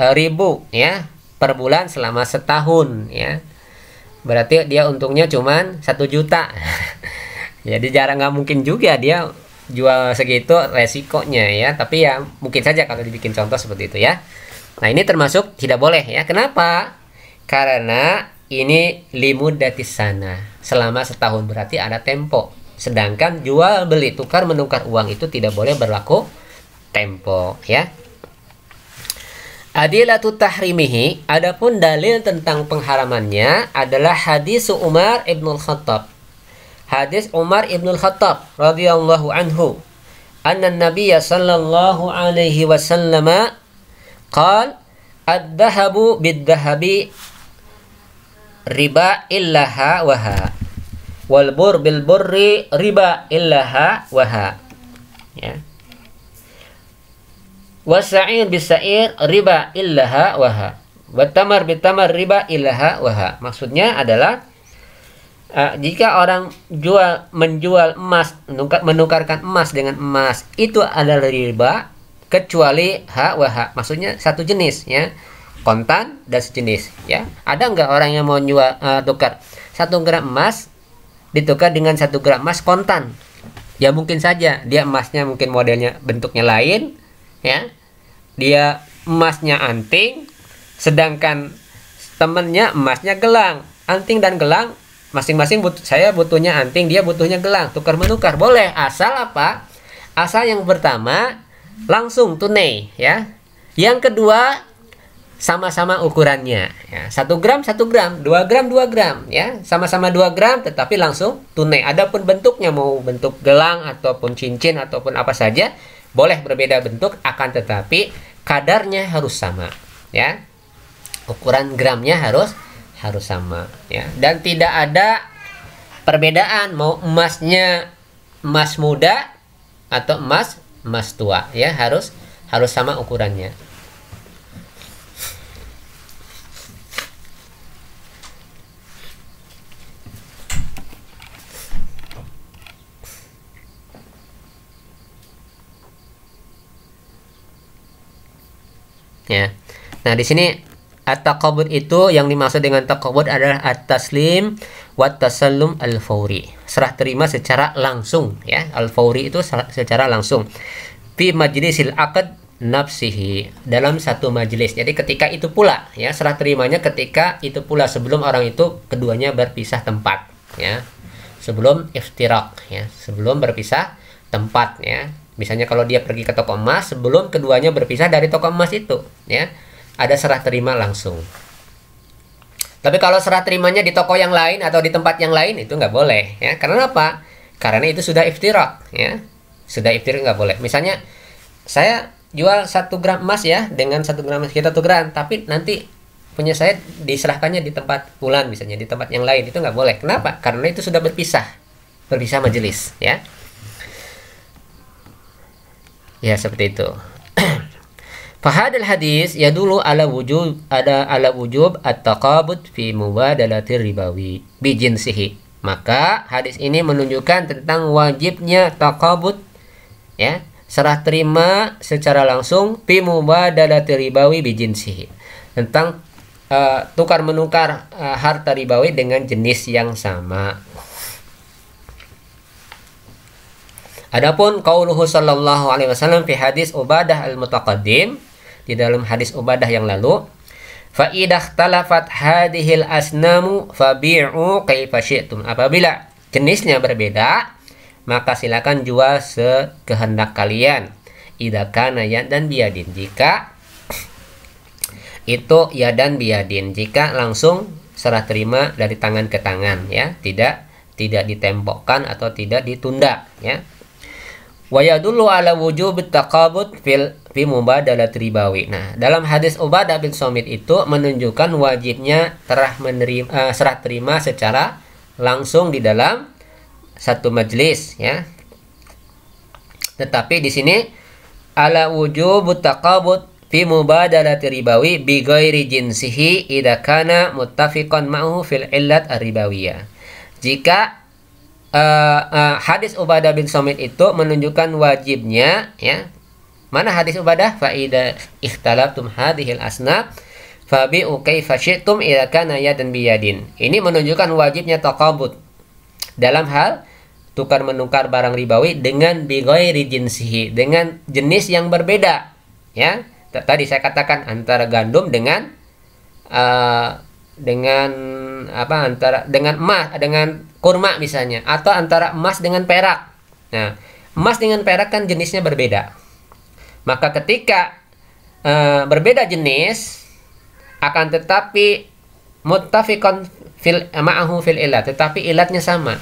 ya per bulan selama setahun ya, berarti dia untungnya cuman 1 juta. Jadi jarang, nggak mungkin juga dia jual segitu resikonya ya, tapi ya mungkin saja kalau dibikin contoh seperti itu ya. Nah ini termasuk tidak boleh ya. Kenapa? Karena ini limudatis sana, selama setahun, berarti ada tempo. Sedangkan jual beli tukar menukar uang itu tidak boleh berlaku tempo ya. Adilatu tahrimihi, adapun dalil tentang pengharamannya adalah hadis Umar ibnul Khattab. Hadis Umar ibnul Khattab radhiyallahu anhu, anna Nabiya sallallahu alaihi wasallam qala ad-dhahabu bid-dhahabi riba illaha waha wal bur bil burri riba illaha waha ya, wasa'ir bisa'ir riba illaha waha wat tamar bitamar riba illaha waha. Maksudnya adalah jika orang menjual emas, menukarkan emas dengan emas, itu adalah riba kecuali ha waha, maksudnya satu jenis ya, kontan dan sejenis ya. Ada nggak orang yang mau jual tukar 1 gram emas ditukar dengan 1 gram emas kontan? Ya mungkin saja dia emasnya mungkin modelnya bentuknya lain ya, dia emasnya anting, sedangkan temennya emasnya gelang. Anting dan gelang masing-masing saya butuhnya anting, dia butuhnya gelang, tukar menukar boleh, asal apa? Asal yang pertama langsung tunai ya, yang kedua sama-sama ukurannya ya, 1 gram 1 gram, 2 gram 2 gram ya, sama-sama 2 gram tetapi langsung tunai. Adapun bentuknya mau bentuk gelang ataupun cincin ataupun apa saja boleh berbeda bentuk, akan tetapi kadarnya harus sama ya, ukuran gramnya harus sama ya, dan tidak ada perbedaan mau emasnya emas muda atau emas tua ya, harus sama ukurannya. Ya. Nah, di sini at-taqabud itu yang dimaksud dengan taqabud adalah at-taslim wa tasallum al-fawri. Serah terima secara langsung ya. Al-fawri itu secara langsung. Fi majlisil aqd nafsihi, dalam satu majelis. Jadi ketika itu pula ya, serah terimanya ketika itu pula, sebelum orang itu keduanya berpisah tempat ya. Sebelum iftirak ya, sebelum berpisah tempat ya. Misalnya kalau dia pergi ke toko emas, sebelum keduanya berpisah dari toko emas itu ya, ada serah terima langsung. Tapi kalau serah terimanya di toko yang lain atau di tempat yang lain, itu nggak boleh ya. Karena apa? Karena itu sudah iftirak ya. Sudah iftirak, nggak boleh. Misalnya saya jual 1 gram emas ya, dengan 1 gram emas kita 1 gram, tapi nanti punya saya diserahkannya di tempat bulan, misalnya di tempat yang lain, itu nggak boleh. Kenapa? Karena itu sudah berpisah majelis ya. Ya seperti itu. Fahadal hadis ya dulu ala wujub at-taqabud fi mubadalatir ribawi bijinsihi. Maka hadis ini menunjukkan tentang wajibnya taqabud, ya, serah terima secara langsung fi mubadalatir ribawi bijinsihi, tentang tukar menukar harta ribawi dengan jenis yang sama. Adapun qauluhu sallallahu alaihi wasallam fi hadis Ubadah al-mutaqaddim, di dalam hadis Ubadah yang lalu, fa idahtalafat hadhil asnamu fabi'u kaifa syi'tum. Apabila jenisnya berbeda, maka silakan jual sekehendak kalian. Idza kana yadan biyadin, jika itu yadan biyadin, jika langsung serah terima dari tangan ke tangan, ya, tidak ditempokkan atau tidak ditunda, ya. Wa yadullu ala wujub taqabud fi mubadalat ribawi. Nah, dalam hadis Ubadah bin Samit itu menunjukkan wajibnya serah terima secara langsung di dalam satu majelis, ya. Tetapi di sini ala wujub taqabud fi mubadalat ribawi bi ghairi jinsihi idza kana muttafiqan ma'hu fil illat ar-ribawiyah. Jika hadis Ubadah bin Samit itu menunjukkan wajibnya, ya. Mana hadis Ubadah? Fa idza ikhtalaftum hadhil asnaf fabi'u kaifa syi'tum idza kana yadan biyadin. Ini menunjukkan wajibnya taqabud dalam hal tukar menukar barang ribawi dengan bi ghairi jinsihi, dengan jenis yang berbeda, ya. Tadi saya katakan antara gandum dengan emas dengan kurma misalnya, atau antara emas dengan perak. Nah, emas dengan perak kan jenisnya berbeda. Maka ketika berbeda jenis, akan tetapi muttafiqan ma'ahu fil ilat, tetapi ilatnya sama.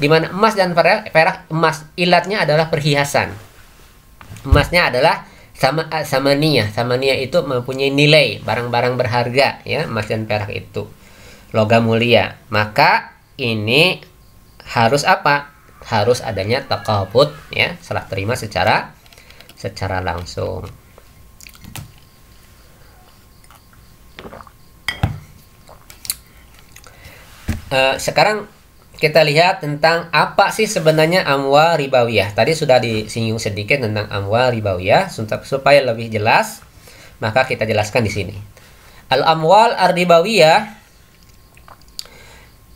Di mana emas dan perak, emas ilatnya adalah perhiasan. Emasnya adalah samaniyah. Samaniyah itu mempunyai nilai barang-barang berharga, ya, emas dan perak itu logam mulia. Maka ini harus apa? Harus adanya taqabud, ya, serah terima secara langsung. Sekarang kita lihat tentang apa sih sebenarnya amwal ribawiyah. Tadi sudah disinggung sedikit tentang amwal ribawiyah, supaya lebih jelas, maka kita jelaskan di sini. Al-amwal ar-ribawiyah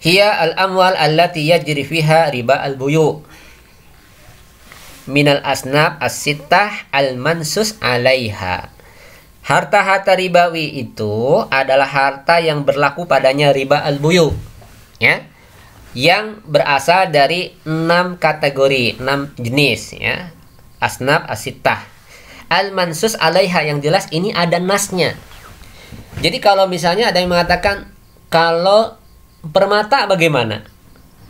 hiya al-amwal allati yajri fiha riba al-buyu' minal asnaf as-sittah al-mansus 'alaiha. Harta-harta ribawi itu adalah harta yang berlaku padanya riba al-buyu', ya, yang berasal dari 6 kategori, 6 jenis, ya. Asnaf as-sittah. Al-mansus 'alaiha, yang jelas ini ada nasnya. Jadi kalau misalnya ada yang mengatakan kalau permata bagaimana?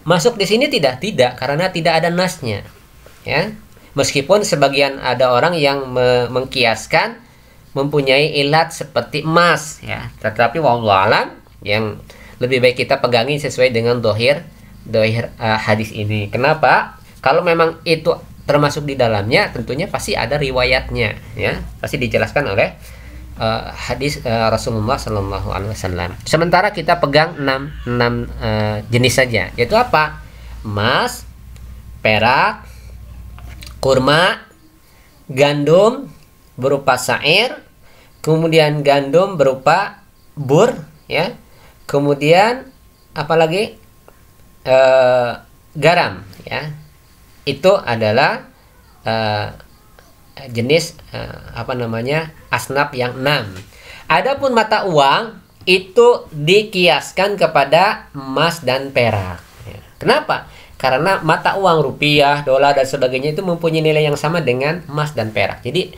Masuk di sini tidak, karena tidak ada nasnya, ya. Meskipun sebagian ada orang yang mengkiaskan mempunyai ilat seperti emas, ya. Tetapi wallahu alam, yang lebih baik kita pegangi sesuai dengan dohir hadis ini. Kenapa? Kalau memang itu termasuk di dalamnya, tentunya pasti ada riwayatnya, ya. Pasti dijelaskan oleh hadis Rasulullah Sallallahu Alaihi Wasallam. Sementara kita pegang 6 jenis saja, yaitu apa? Emas, perak, kurma, gandum berupa sa'ir, kemudian gandum berupa bur, ya. Kemudian apalagi garam, ya. Itu adalah jenis asnaf yang 6. Adapun mata uang itu dikiaskan kepada emas dan perak, ya. Kenapa? Karena mata uang rupiah, dolar dan sebagainya itu mempunyai nilai yang sama dengan emas dan perak. Jadi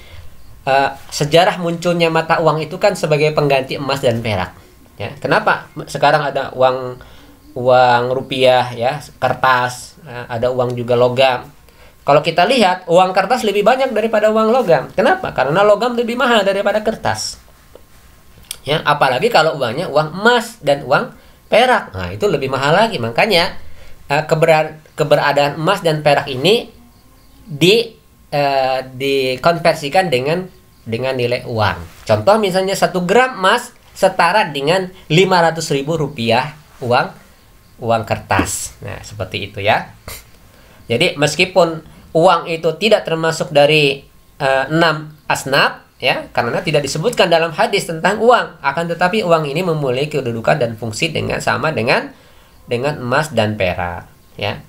sejarah munculnya mata uang itu kan sebagai pengganti emas dan perak, ya. Kenapa sekarang ada uang rupiah, ya, kertas, ada uang juga logam. Kalau kita lihat, uang kertas lebih banyak daripada uang logam. Kenapa? Karena logam lebih mahal daripada kertas, ya. Apalagi kalau uangnya uang emas dan uang perak, nah itu lebih mahal lagi. Makanya keberadaan emas dan perak ini dikonversikan dengan dengan nilai uang. Contoh misalnya 1 gram emas setara dengan 500.000 rupiah uang kertas. Nah, seperti itu ya. Jadi meskipun uang itu tidak termasuk dari 6 asnaf ya, karena tidak disebutkan dalam hadis tentang uang, akan tetapi uang ini memiliki kedudukan dan fungsi sama dengan emas dan perak ya.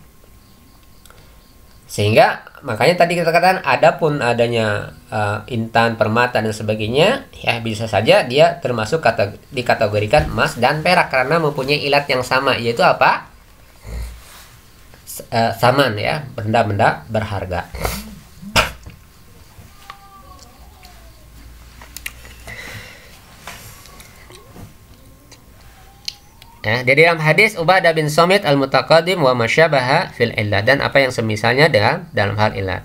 Sehingga makanya tadi kita katakan adapun adanya intan, permata dan sebagainya ya, bisa saja dia termasuk dikategorikan emas dan perak karena mempunyai ilat yang sama, yaitu apa? Saman ya, benda-benda berharga. Ya, di dalam hadis Ubadah bin Samit al-Mutaqaddim wa masyabaha fil illah, dan apa yang semisalnya dalam hal ilat.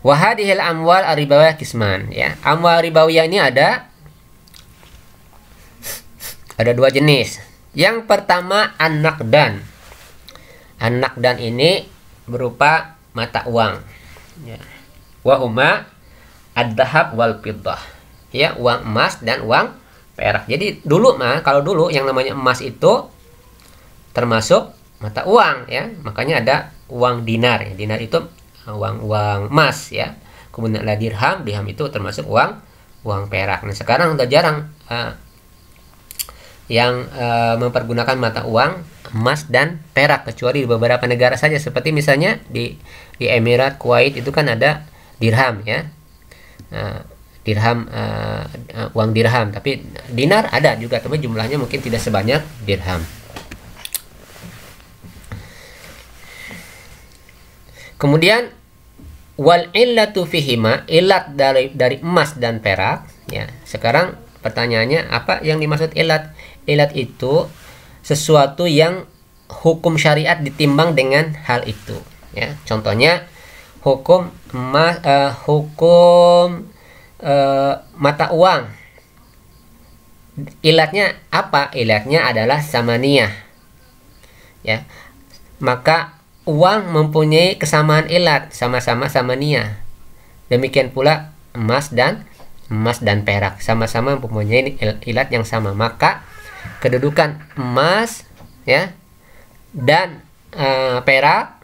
Wa hadhil amwal ar-ribawiyah kisman ya. Amwal ribawiyah ini ada 2 jenis. Yang pertama an-naqdan. An-naqdan ini berupa mata uang ya. Wa huma ad-dhahab wal fiddah. Ya, uang emas dan uang perak. Jadi kalau dulu yang namanya emas itu termasuk mata uang ya, makanya ada uang dinar ya. Dinar itu uang emas ya. Kemudian ada dirham itu termasuk uang perak. Nah, sekarang udah jarang yang mempergunakan mata uang emas dan perak, kecuali di beberapa negara saja, seperti misalnya di Emirat, Kuwait itu kan ada dirham ya. Uang dirham, tapi dinar ada juga, tapi jumlahnya mungkin tidak sebanyak dirham. Kemudian wal illatu fihima, ilat dari emas dan perak ya. Sekarang pertanyaannya, apa yang dimaksud ilat? Ilat itu sesuatu yang hukum syariat ditimbang dengan hal itu ya. Contohnya hukum emas, mata uang, ilatnya apa? Ilatnya adalah samaniyah ya. Maka uang mempunyai kesamaan ilat, sama-sama samaniyah. Demikian pula emas dan perak sama-sama mempunyai ilat yang sama. Maka kedudukan emas ya dan perak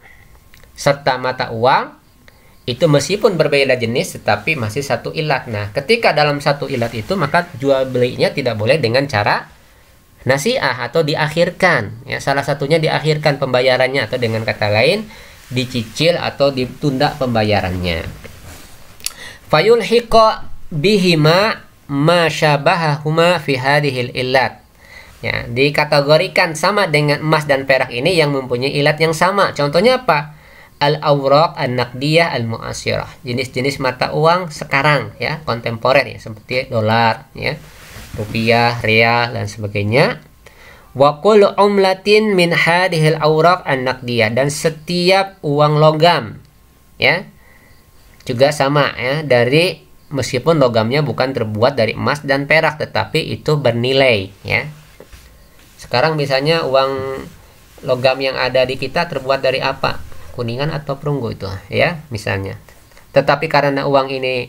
serta mata uang itu meskipun berbeda jenis tetapi masih satu ilat. Nah, ketika dalam satu ilat itu, maka jual belinya tidak boleh dengan cara nasiah atau diakhirkan ya. Salah satunya diakhirkan pembayarannya, atau dengan kata lain dicicil atau ditunda pembayarannya. Fayulhiqa bihima ma syabahahuma fi hadhil illat ya, dikategorikan sama dengan emas dan perak ini yang mempunyai ilat yang sama. Contohnya apa? Al-awraq an-naqdiyah al-mu'asirah, jenis-jenis mata uang sekarang ya, kontemporer ya, seperti dolar ya, rupiah, rial dan sebagainya. Wa kullu umlatin min hadhil awraq an-naqdiyah, dan setiap uang logam ya juga sama ya, dari meskipun logamnya bukan terbuat dari emas dan perak tetapi itu bernilai ya. Sekarang misalnya uang logam yang ada di kita terbuat dari apa? Kuningan atau perunggu itu ya misalnya. Tetapi karena uang ini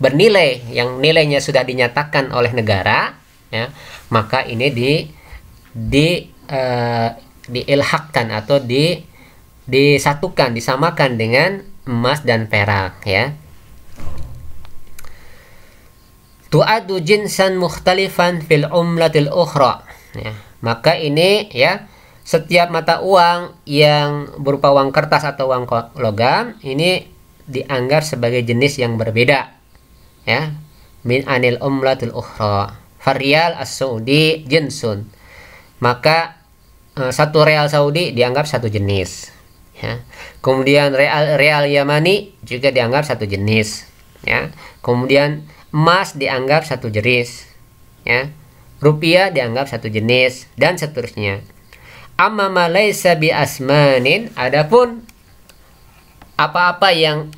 bernilai, yang nilainya sudah dinyatakan oleh negara ya, maka ini diilhakkan atau disatukan, disamakan dengan emas dan perak ya. Tu'adu jinsan mukhtalifan fil umlatil ukhra ya. Maka ini ya, setiap mata uang yang berupa uang kertas atau uang logam ini dianggap sebagai jenis yang berbeda ya. Min anil umlatil ukhra fariyal as-saudi jinsun, maka 1 real Saudi dianggap satu jenis ya. Kemudian real Yamani juga dianggap satu jenis ya. Kemudian emas dianggap satu jenis ya. Rupiah dianggap satu jenis dan seterusnya. Amma ma laisa bi asmanin, adapun apa-apa yang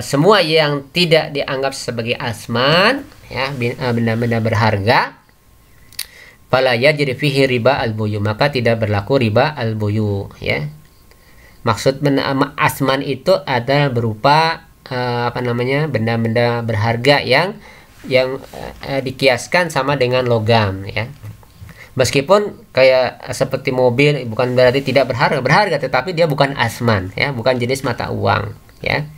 semua yang tidak dianggap sebagai asman ya, benda-benda berharga, fala yajri fihi riba al-buyu, maka tidak berlaku riba al-buyu ya. Maksud asman itu adalah berupa benda-benda berharga yang dikiaskan sama dengan logam ya. Meskipun kayak seperti mobil bukan berarti tidak berharga, tetapi dia bukan asman ya, bukan jenis mata uang ya.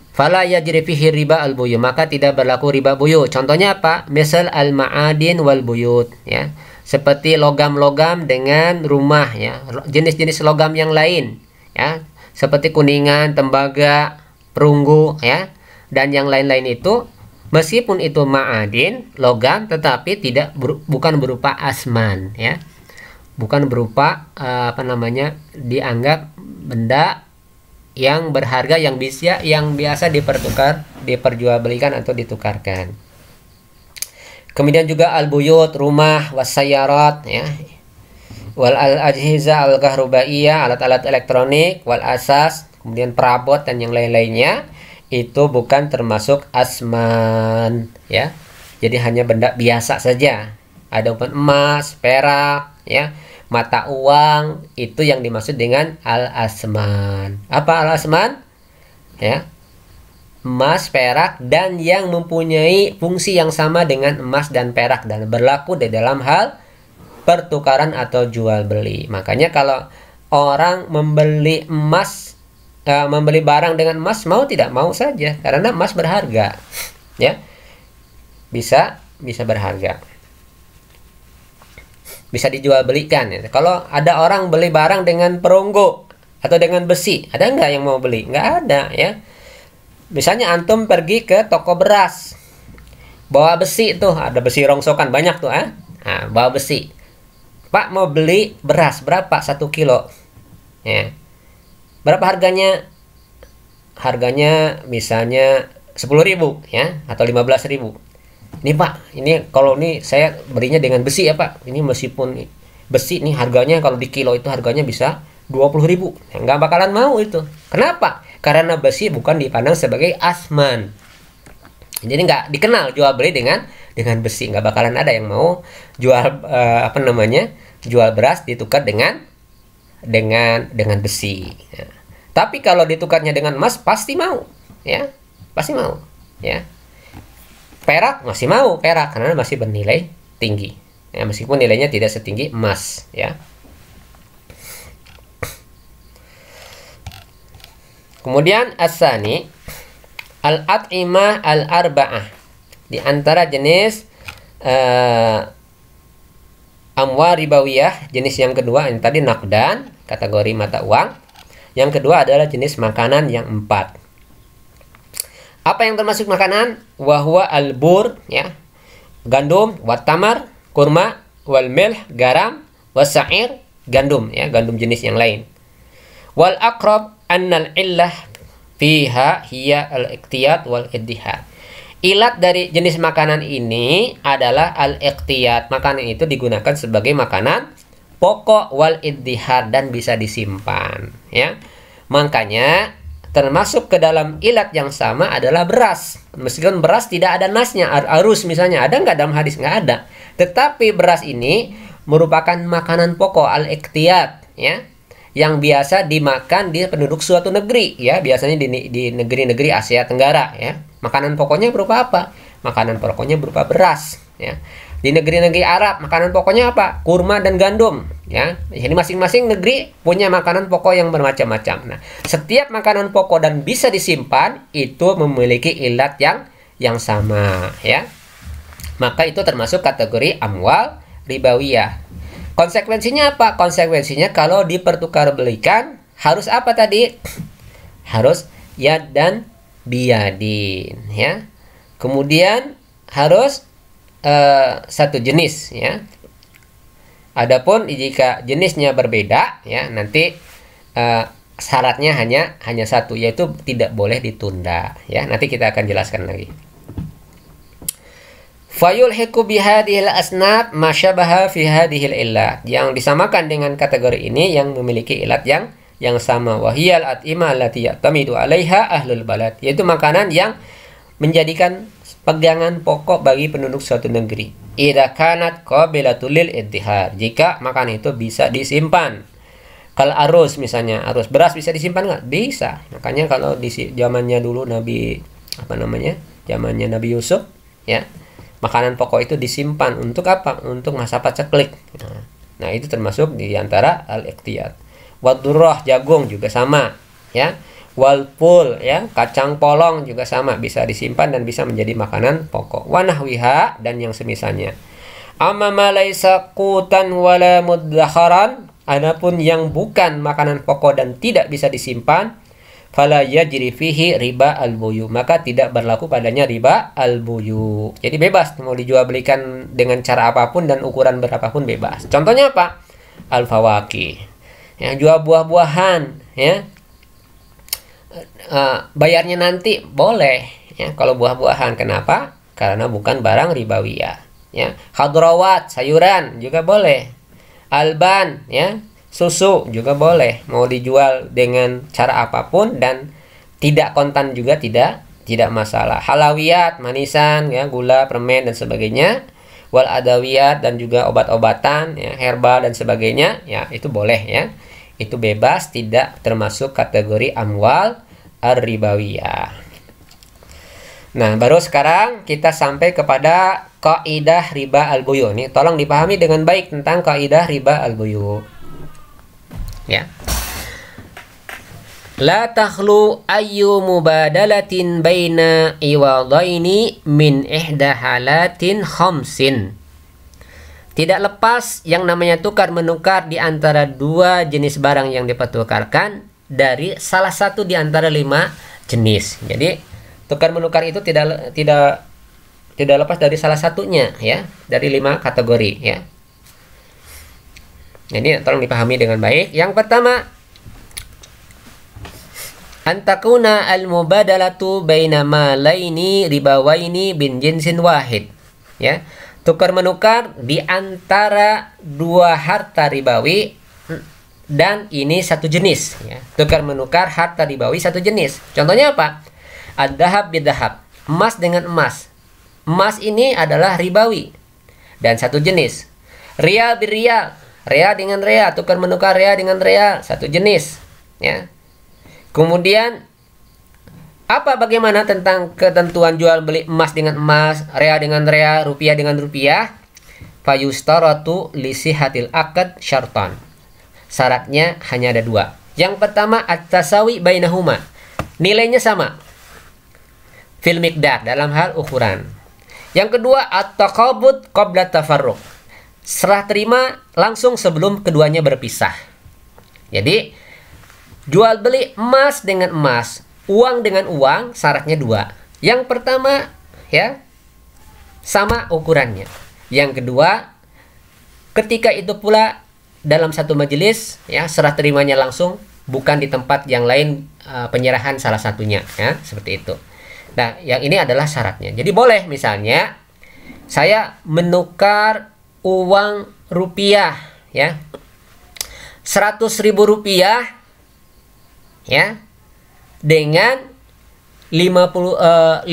Fala yajri fihi riba al-buyu, maka tidak berlaku riba buyu. Contohnya apa? Misal al-ma'adin wal buyut ya. Seperti logam-logam dengan rumah ya, jenis-jenis logam yang lain ya, seperti kuningan, tembaga, perunggu ya, dan yang lain-lain itu. Meskipun itu ma'adin, logam, tetapi bukan berupa asman ya. Bukan berupa dianggap benda yang berharga yang biasa diperjualbelikan atau ditukarkan. Kemudian juga al-buyut, rumah, wassayarat ya. Wal al-ajhiza al-kahrubaiyah, alat-alat elektronik, wal asas, kemudian perabot dan yang lain-lainnya. Itu bukan termasuk asman ya, jadi hanya benda biasa saja. Ada emas, perak ya, mata uang, itu yang dimaksud dengan al-asman. Apa al-asman ya? Emas, perak, dan yang mempunyai fungsi yang sama dengan emas dan perak, dan berlaku di dalam hal pertukaran atau jual beli. Makanya kalau orang membeli membeli barang dengan emas, mau tidak mau saja, karena emas berharga ya, bisa berharga, bisa dijual belikan ya. Kalau ada orang beli barang dengan perunggu atau dengan besi, ada nggak yang mau beli? Nggak ada ya. Misalnya antum pergi ke toko beras, bawa besi tuh, ada besi rongsokan banyak tuh nah, bawa besi, Pak mau beli beras berapa 1 kilo ya. Berapa harganya? Harganya misalnya 10.000 ya, atau 15.000. Ini Pak, ini kalau ini saya belinya dengan besi ya Pak. Ini meskipun besi nih harganya kalau di kilo itu harganya bisa 20.000. Nggak bakalan mau itu. Kenapa? Karena besi bukan dipandang sebagai asman. Jadi nggak dikenal jual beli dengan besi. Nggak bakalan ada yang mau jual jual beras ditukar dengan besi ya. Tapi kalau ditukarnya dengan emas pasti mau ya, pasti mau ya. Perak masih mau, perak karena masih bernilai tinggi ya, meskipun nilainya tidak setinggi emas ya. Kemudian as-sani al-at'imah al-arba'ah, di antara jenis amwal ribawiyah, jenis yang kedua yang tadi naqdan, kategori mata uang. Yang kedua adalah jenis makanan yang 4. Apa yang termasuk makanan? Wahwa al-bur ya, gandum, watamar, kurma, wal milh, garam, wasair, gandum ya, gandum jenis yang lain. Wal aqrab annal illah fiha hiya al-iqtiyat wal iddihar. Ilat dari jenis makanan ini adalah al-iqtiyat. Makanan itu digunakan sebagai makanan pokok, wal iddihar, dan bisa disimpan ya. Makanya termasuk ke dalam ilat yang sama adalah beras. Meskipun beras tidak ada nasnya, arus misalnya, ada nggak dalam hadis? Nggak ada. Tetapi beras ini merupakan makanan pokok al-iqtiyat ya, yang biasa dimakan di penduduk suatu negeri ya, biasanya di negeri-negeri Asia Tenggara ya. Makanan pokoknya berupa apa? Makanan pokoknya berupa beras ya. Di negeri-negeri Arab makanan pokoknya apa? Kurma dan gandum ya. Jadi masing-masing negeri punya makanan pokok yang bermacam-macam. Nah, setiap makanan pokok dan bisa disimpan itu memiliki ilat yang sama ya. Maka itu termasuk kategori amwal ribawiyah. Konsekuensinya apa? Konsekuensinya kalau dipertukarbelikan harus apa tadi? Harus yad dan biyadin ya. Kemudian harus satu jenis ya. Adapun jika jenisnya berbeda ya, nanti syaratnya hanya satu, yaitu tidak boleh ditunda ya. Nanti kita akan jelaskan lagi. Fayulhiqu bihadhil asnaf masyabaha fi hadhil illat. Yang disamakan dengan kategori ini yang memiliki ilat yang sama, wahiyal at'imah allati ya'tamidu 'alaiha ahlul balad, yaitu makanan yang menjadikan pegangan pokok bagi penduduk suatu negeri. Idza kanat qabilatul lil iddihar, jika makanan itu bisa disimpan. Kalau arus misalnya, arus beras bisa disimpan nggak? Bisa. Makanya kalau di zamannya dulu zamannya Nabi Yusuf ya. Makanan pokok itu disimpan untuk apa? Untuk masa paceklik. Nah, itu termasuk di antara al-iqtiyat. Wadurrah, jagung juga sama, ya. Walpul, ya, kacang polong juga sama, bisa disimpan dan bisa menjadi makanan pokok. Wanahwiha, dan yang semisalnya. Amma ma laisa qutan wala mudakharan, adapun yang bukan makanan pokok dan tidak bisa disimpan, fala yajri fihi riba al-buyu, maka tidak berlaku padanya riba al-buyu. Jadi bebas mau dijual belikan dengan cara apapun dan ukuran berapapun bebas. Contohnya apa? Al-fawakih. Ya, jual buah-buahan, ya. Bayarnya nanti boleh, ya, kalau buah-buahan. Kenapa? Karena bukan barang ribawiyah, ya. Khadrawat, sayuran juga boleh. Alban, ya, susu juga boleh, mau dijual dengan cara apapun dan tidak kontan juga tidak masalah. Halawiyat, manisan, ya, gula, permen dan sebagainya. Wal adawiyat, dan juga obat-obatan, ya, herbal dan sebagainya, ya, itu boleh, ya. Itu bebas, tidak termasuk kategori amwal ar-ribawiyah. Nah, baru sekarang kita sampai kepada kaidah riba al-buyu. Nih, tolong dipahami dengan baik tentang kaidah riba al-buyu. Ya. La takhlu ayyu mubadalatin baina iwadaini min ihda halatin khamsin. Tidak lepas yang namanya tukar menukar di antara dua jenis barang yang dipertukarkan dari salah satu di antara 5 jenis. Jadi tukar menukar itu tidak lepas dari salah satunya, ya, dari 5 kategori, ya. Jadi tolong dipahami dengan baik. Yang pertama, antakuna al-mubadalatu baina malaini ribawaini bin jinsin wahid, ya. Tukar menukar di antara 2 harta ribawi dan ini satu jenis, ya. Tukar menukar harta ribawi satu jenis. Contohnya apa? Ad-dahab bidahab, emas dengan emas. Emas ini adalah ribawi dan satu jenis. Rial birrial, real dengan real, tukar menukar real dengan real, satu jenis, ya. Kemudian bagaimana tentang ketentuan jual beli emas dengan emas, real dengan real, rupiah dengan rupiah? Fayustaratu lisihatil akad syartan. Syaratnya hanya ada 2. Yang pertama, at-tasawi bainahuma, nilainya sama fil miqdar, dalam hal ukuran. Yang kedua, at-taqabud qabla tafarruq, serah terima langsung sebelum keduanya berpisah. Jadi jual beli emas dengan emas, uang dengan uang, syaratnya 2. Yang pertama, ya, sama ukurannya. Yang kedua, ketika itu pula dalam satu majelis, ya, serah terimanya langsung, bukan di tempat yang lain, penyerahan salah satunya, ya, seperti itu. Nah, yang ini adalah syaratnya. Jadi boleh misalnya saya menukar uang rupiah, ya, 100.000 rupiah, ya, dengan 50.000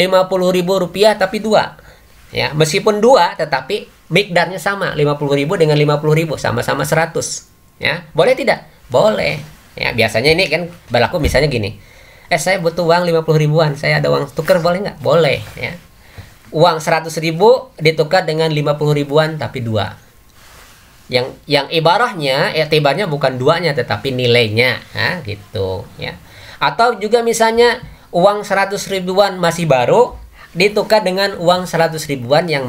rupiah tapi 2, ya, meskipun 2 tetapi mikdarnya sama, 50.000 dengan 50.000 sama-sama 100, ya. Boleh tidak? Boleh, ya. Biasanya ini kan berlaku misalnya gini, saya butuh uang 50 ribuan, saya ada uang tukar, boleh nggak? Boleh, ya. Uang 100.000 ditukar dengan 50 ribuan tapi 2. Yang ibarahnya, tibarnya bukan 2-nya tetapi nilainya, nah, gitu, ya. Atau juga misalnya uang 100 ribuan masih baru ditukar dengan uang 100 ribuan yang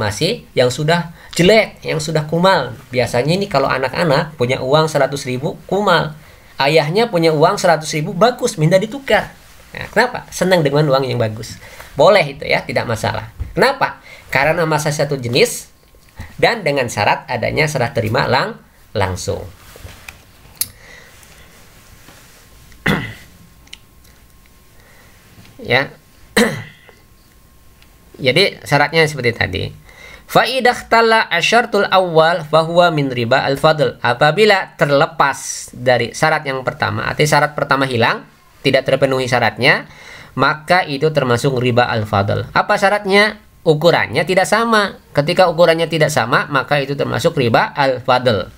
sudah jelek, yang sudah kumal. Biasanya ini kalau anak-anak punya uang 100.000 kumal, ayahnya punya uang 100.000 bagus, minta ditukar. Nah, kenapa? Senang dengan uang yang bagus. Boleh itu, ya, tidak masalah. Kenapa? Karena masa satu jenis dan dengan syarat adanya serah terima langsung. Ya. Jadi syaratnya seperti tadi. Fa idakhtalla asyartul awal fahuwa min riba al-fadl. Apabila terlepas dari syarat yang pertama, artinya syarat pertama hilang, tidak terpenuhi syaratnya, maka itu termasuk riba al-fadl. Apa syaratnya? Ukurannya tidak sama. Ketika ukurannya tidak sama, maka itu termasuk riba al-fadl.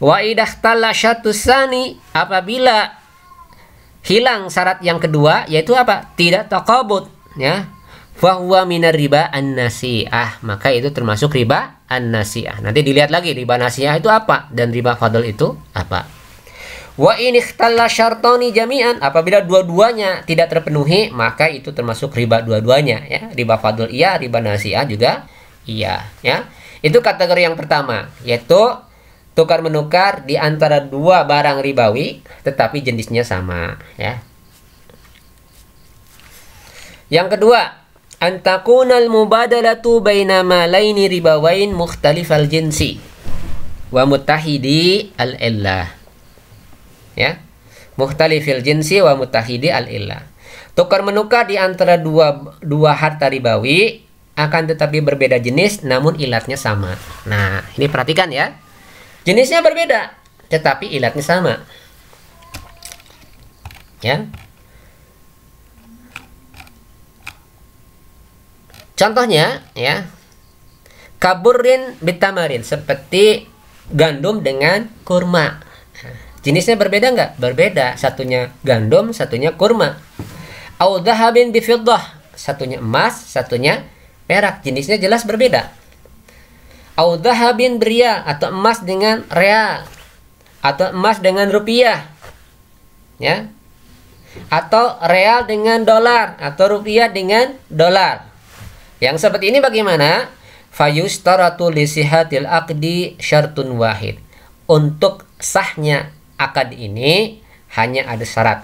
Wa idakhtalla syartus tsani, apabila hilang syarat yang kedua, yaitu apa? Tidak taqabud, ya. fahuwa minar riba an-nasi'ah, maka itu termasuk riba an-nasi'ah. Nanti dilihat lagi riba nasi'ah itu apa dan riba fadl itu apa. Wa in ikhtalla syartani jami'an, apabila dua-duanya tidak terpenuhi maka itu termasuk riba dua-duanya ya. Riba fadl iya, riba nasi'ah juga iya ya. Itu kategori yang pertama, yaitu tukar menukar di antara dua barang ribawi tetapi jenisnya sama ya. Yang kedua, antakunal mubadalatu baina malaini ribawain mukhtalifal jinsi wa muttahidi al-illah. Ya. Mukhtalifil jinsi wa muttahidi al-illah. Tukar menukar di antara dua harta ribawi akan tetapi berbeda jenis namun ilatnya sama. Nah, ini perhatikan ya. Jenisnya berbeda tetapi ilatnya sama. Ya. Contohnya ya, kaburin bitamarin, seperti gandum dengan kurma. Jenisnya berbeda nggak? Berbeda. Satunya gandum, satunya kurma. Au dhahabin bifiddah, satunya emas, satunya perak. Jenisnya jelas berbeda. Au dhahabin berial, atau emas dengan real, atau emas dengan rupiah, ya, atau real dengan dolar, atau rupiah dengan dolar. Yang seperti ini bagaimana? Fayustaratu li sihatil aqdi syartun wahid. Untuk sahnya akad ini hanya ada syarat.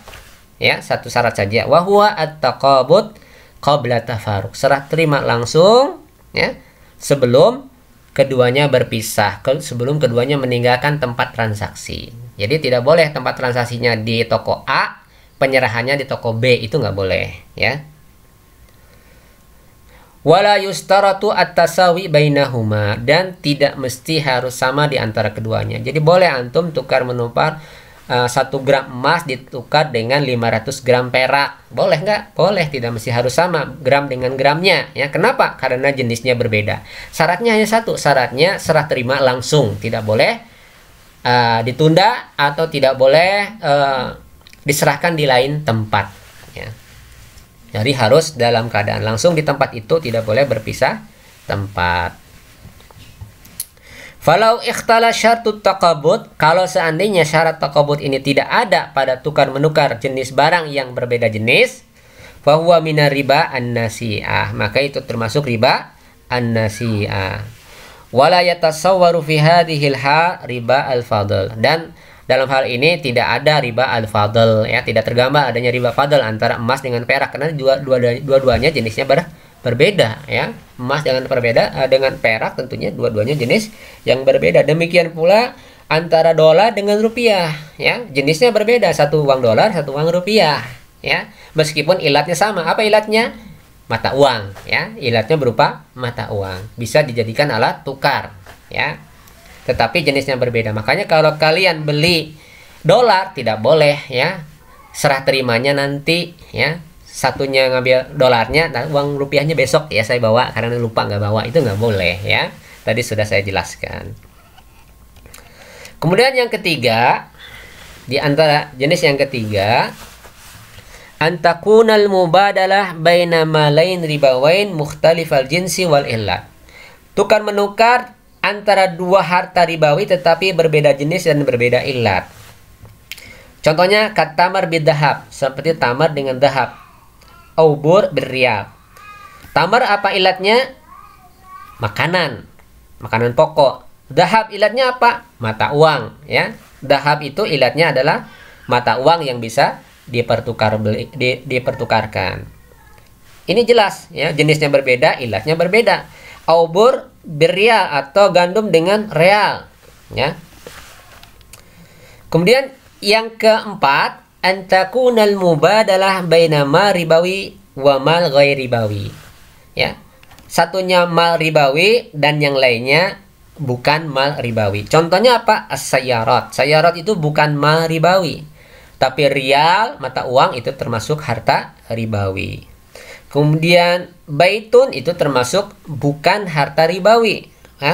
Ya, satu syarat saja. Wa huwa at-taqabud qabla tafaruq. Serah terima langsung ya, sebelum keduanya berpisah, sebelum keduanya meninggalkan tempat transaksi. Jadi tidak boleh tempat transaksinya di toko A, penyerahannya di toko B, itu nggak boleh ya. Wala yustaratu at-tasawi bainahuma, dan tidak mesti harus sama di antara keduanya. Jadi boleh antum tukar menukar 1 gram emas ditukar dengan 500 gram perak. Boleh nggak? Boleh, tidak mesti harus sama gram dengan gramnya ya. Kenapa? Karena jenisnya berbeda. Syaratnya hanya satu, syaratnya serah terima langsung. Tidak boleh ditunda atau tidak boleh diserahkan di lain tempat ya. Jadi harus dalam keadaan langsung di tempat itu, tidak boleh berpisah tempat. Falau ikhtala syartut taqabud, kalau seandainya syarat taqabud ini tidak ada pada tukar menukar jenis barang yang berbeda jenis, fahuwa minar riba an-nasi'ah, maka itu termasuk riba an-nasi'ah. Wala yatasawwaru fi hadhil hal riba al-fadl, dan dalam hal ini tidak ada riba al-fadl ya, tidak tergambar adanya riba fadl antara emas dengan perak karena dua-duanya jenisnya berbeda ya. Emas dengan dengan perak tentunya dua-duanya jenis yang berbeda. Demikian pula antara dolar dengan rupiah ya, jenisnya berbeda, satu uang dolar, satu uang rupiah ya. Meskipun ilatnya sama. Apa ilatnya? Mata uang ya. Ilatnya berupa mata uang. Bisa dijadikan alat tukar ya. Tetapi jenisnya berbeda. Makanya kalau kalian beli dolar tidak boleh ya, serah terimanya nanti ya, satunya ngambil dolarnya, nah uang rupiahnya besok ya saya bawa karena lupa nggak bawa, itu nggak boleh ya. Tadi sudah saya jelaskan. Kemudian yang ketiga, di antara jenis yang ketiga, antakunal mubadalah baina malain ribawain mukhtalifal jinsi wal illat. Tukar menukar antara dua harta ribawi tetapi berbeda jenis dan berbeda ilat. Contohnya katamar bidahab, seperti tamar dengan dahab. Aubur berrial. Tamar apa ilatnya? Makanan pokok. Dahab ilatnya apa? Mata uang ya. Dahab itu ilatnya adalah mata uang yang bisa dipertukarkan. Ini jelas ya, jenisnya berbeda, ilatnya berbeda. Aubur berrial atau gandum dengan real ya. Kemudian yang keempat, antakunal mubadalah baina mal ribawi wa mal ghairi ribawi ya. Satunya mal ribawi dan yang lainnya bukan mal ribawi. Contohnya apa? As-sayyarat. Sayyarat itu bukan mal ribawi, tapi rial mata uang itu termasuk harta ribawi. Kemudian baitun itu termasuk bukan harta ribawi,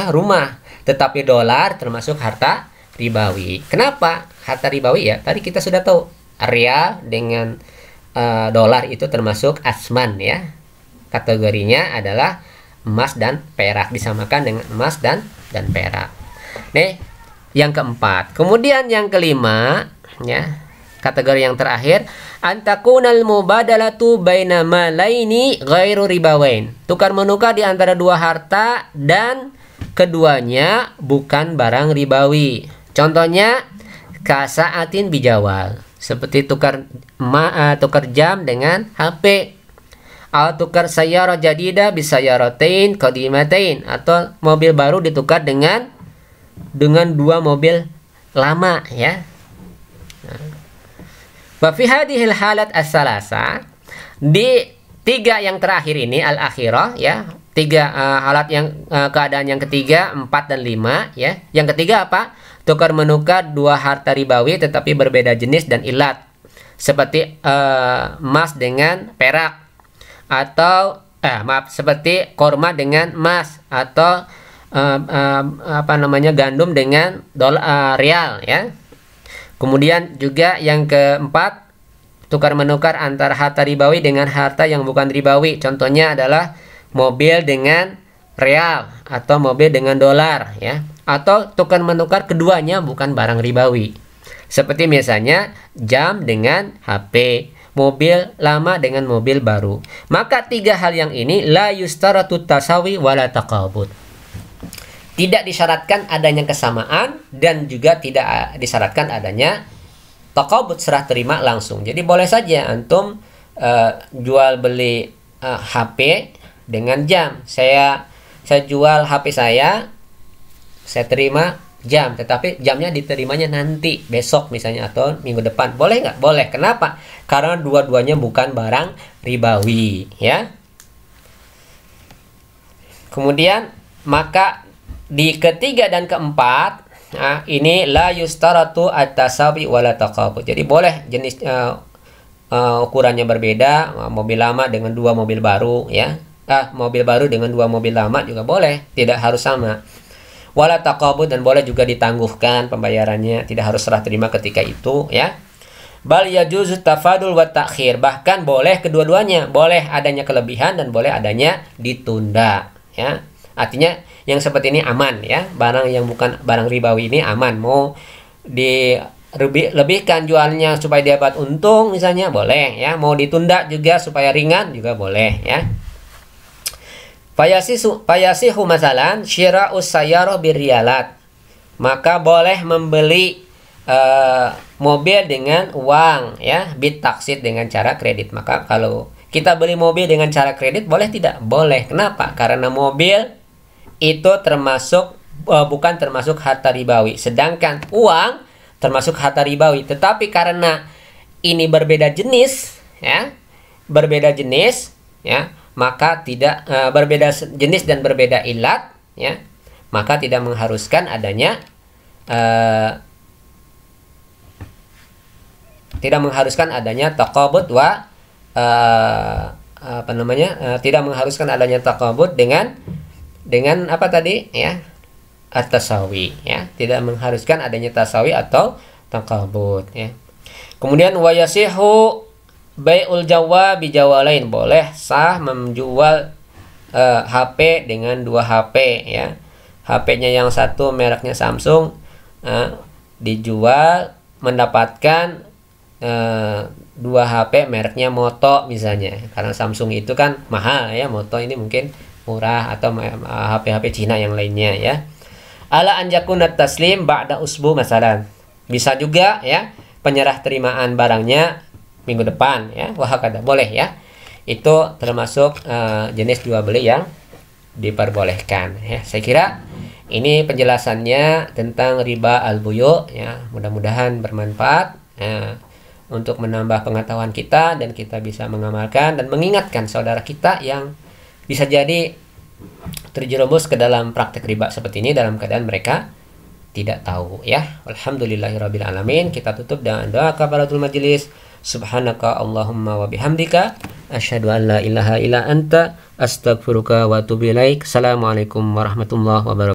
rumah, tetapi dolar termasuk harta ribawi. Kenapa harta ribawi ya? Tadi kita sudah tahu rial dengan dolar itu termasuk asman ya. kategorinya adalah emas dan perak, disamakan dengan emas dan perak. Nih, yang keempat. Kemudian yang kelima, ya, kategori yang terakhir, antakunal mubadalatu baina malaini ghairu ribawain. Tukar menukar di antara dua harta dan keduanya bukan barang ribawi. Contohnya kasaatin bijawal, seperti tukar jam dengan HP, atau tukar sayyarah jadida bisayyaratain qadimatain, atau mobil baru ditukar dengan dua mobil lama, ya. Wa fi hadhil halat as-salasa, di tiga yang terakhir ini al-akhirah, ya, tiga halat yang keadaan yang ketiga, 4 dan 5, ya. Yang ketiga apa? Tukar menukar dua harta ribawi tetapi berbeda jenis dan ilat, seperti emas dengan perak, atau seperti korma dengan emas, atau gandum dengan rial, ya. Kemudian juga yang keempat, tukar menukar antara harta ribawi dengan harta yang bukan ribawi. Contohnya adalah mobil dengan real atau mobil dengan dolar, ya. Atau tukar menukar keduanya bukan barang ribawi. Seperti misalnya jam dengan HP, mobil lama dengan mobil baru. Maka tiga hal yang ini la yustaratu tasawi wala taqabud. Tidak disyaratkan adanya kesamaan dan juga tidak disyaratkan adanya taqabud, serah terima langsung. Jadi boleh saja antum jual beli HP dengan jam. Saya jual HP saya terima jam, tetapi jamnya diterimanya nanti, besok misalnya, atau minggu depan. Boleh nggak? Boleh. Kenapa? Karena dua-duanya bukan barang ribawi, ya. Kemudian maka di ketiga dan keempat, ini la yustaratu at-tasawi wala taqabud. Jadi boleh jenis ukurannya berbeda, mobil lama dengan dua mobil baru, ya. Mobil baru dengan dua mobil lama juga boleh, tidak harus sama. Wala taqabud, dan boleh juga ditangguhkan pembayarannya, tidak harus serah terima ketika itu, ya. Bal yajuzu tafadul wa ta'khir, bahkan boleh kedua-duanya, boleh adanya kelebihan dan boleh adanya ditunda, ya. Artinya yang seperti ini aman, ya. Barang yang bukan barang ribawi ini aman. Mau dilebihkan jualnya supaya dia dapat untung misalnya, boleh, ya. Mau ditunda juga supaya ringan juga boleh, ya. Fayasihu masalan syira'us sayyarah birrialat, maka boleh membeli mobil dengan uang, ya, bitaksid, dengan cara kredit. Maka kalau kita beli mobil dengan cara kredit boleh tidak? Boleh. Kenapa? Karena mobil itu bukan termasuk harta ribawi, sedangkan uang termasuk harta ribawi. Tetapi karena ini berbeda jenis, ya, maka tidak berbeda jenis dan berbeda ilat, ya, maka tidak mengharuskan adanya taqabud wa tidak mengharuskan adanya taqabud dengan apa tadi, ya, at-tasawi, ya, tidak mengharuskan adanya tasawi atau taqabud, ya. Kemudian wayasihu bai'ul jawwa bijawalain, boleh sah menjual HP dengan dua HP, ya. HP-nya yang satu mereknya Samsung, dijual mendapatkan dua HP mereknya Moto misalnya, karena Samsung itu kan mahal, ya. Moto ini mungkin murah, atau HP-HP Cina yang lainnya, ya. Ala anjakunat taslim ba'da usbu masalan, bisa juga, ya, penyerah terimaan barangnya minggu depan, ya. Wahakada, boleh, ya. Itu termasuk jenis jual beli yang diperbolehkan, ya. Saya kira ini penjelasannya tentang riba al-buyu, ya. Mudah-mudahan bermanfaat, ya, untuk menambah pengetahuan kita, dan kita bisa mengamalkan dan mengingatkan saudara kita yang bisa jadi terjerumus ke dalam praktek riba seperti ini dalam keadaan mereka tidak tahu, ya. Alhamdulillahirabbil alamin. Kita tutup dengan doa kafaratul majelis. Subhanaka Allahumma wa bihamdika asyhadu an la ilaha illa anta astaghfiruka wa atubu ilaik. Assalamualaikum warahmatullahi wabarakatuh.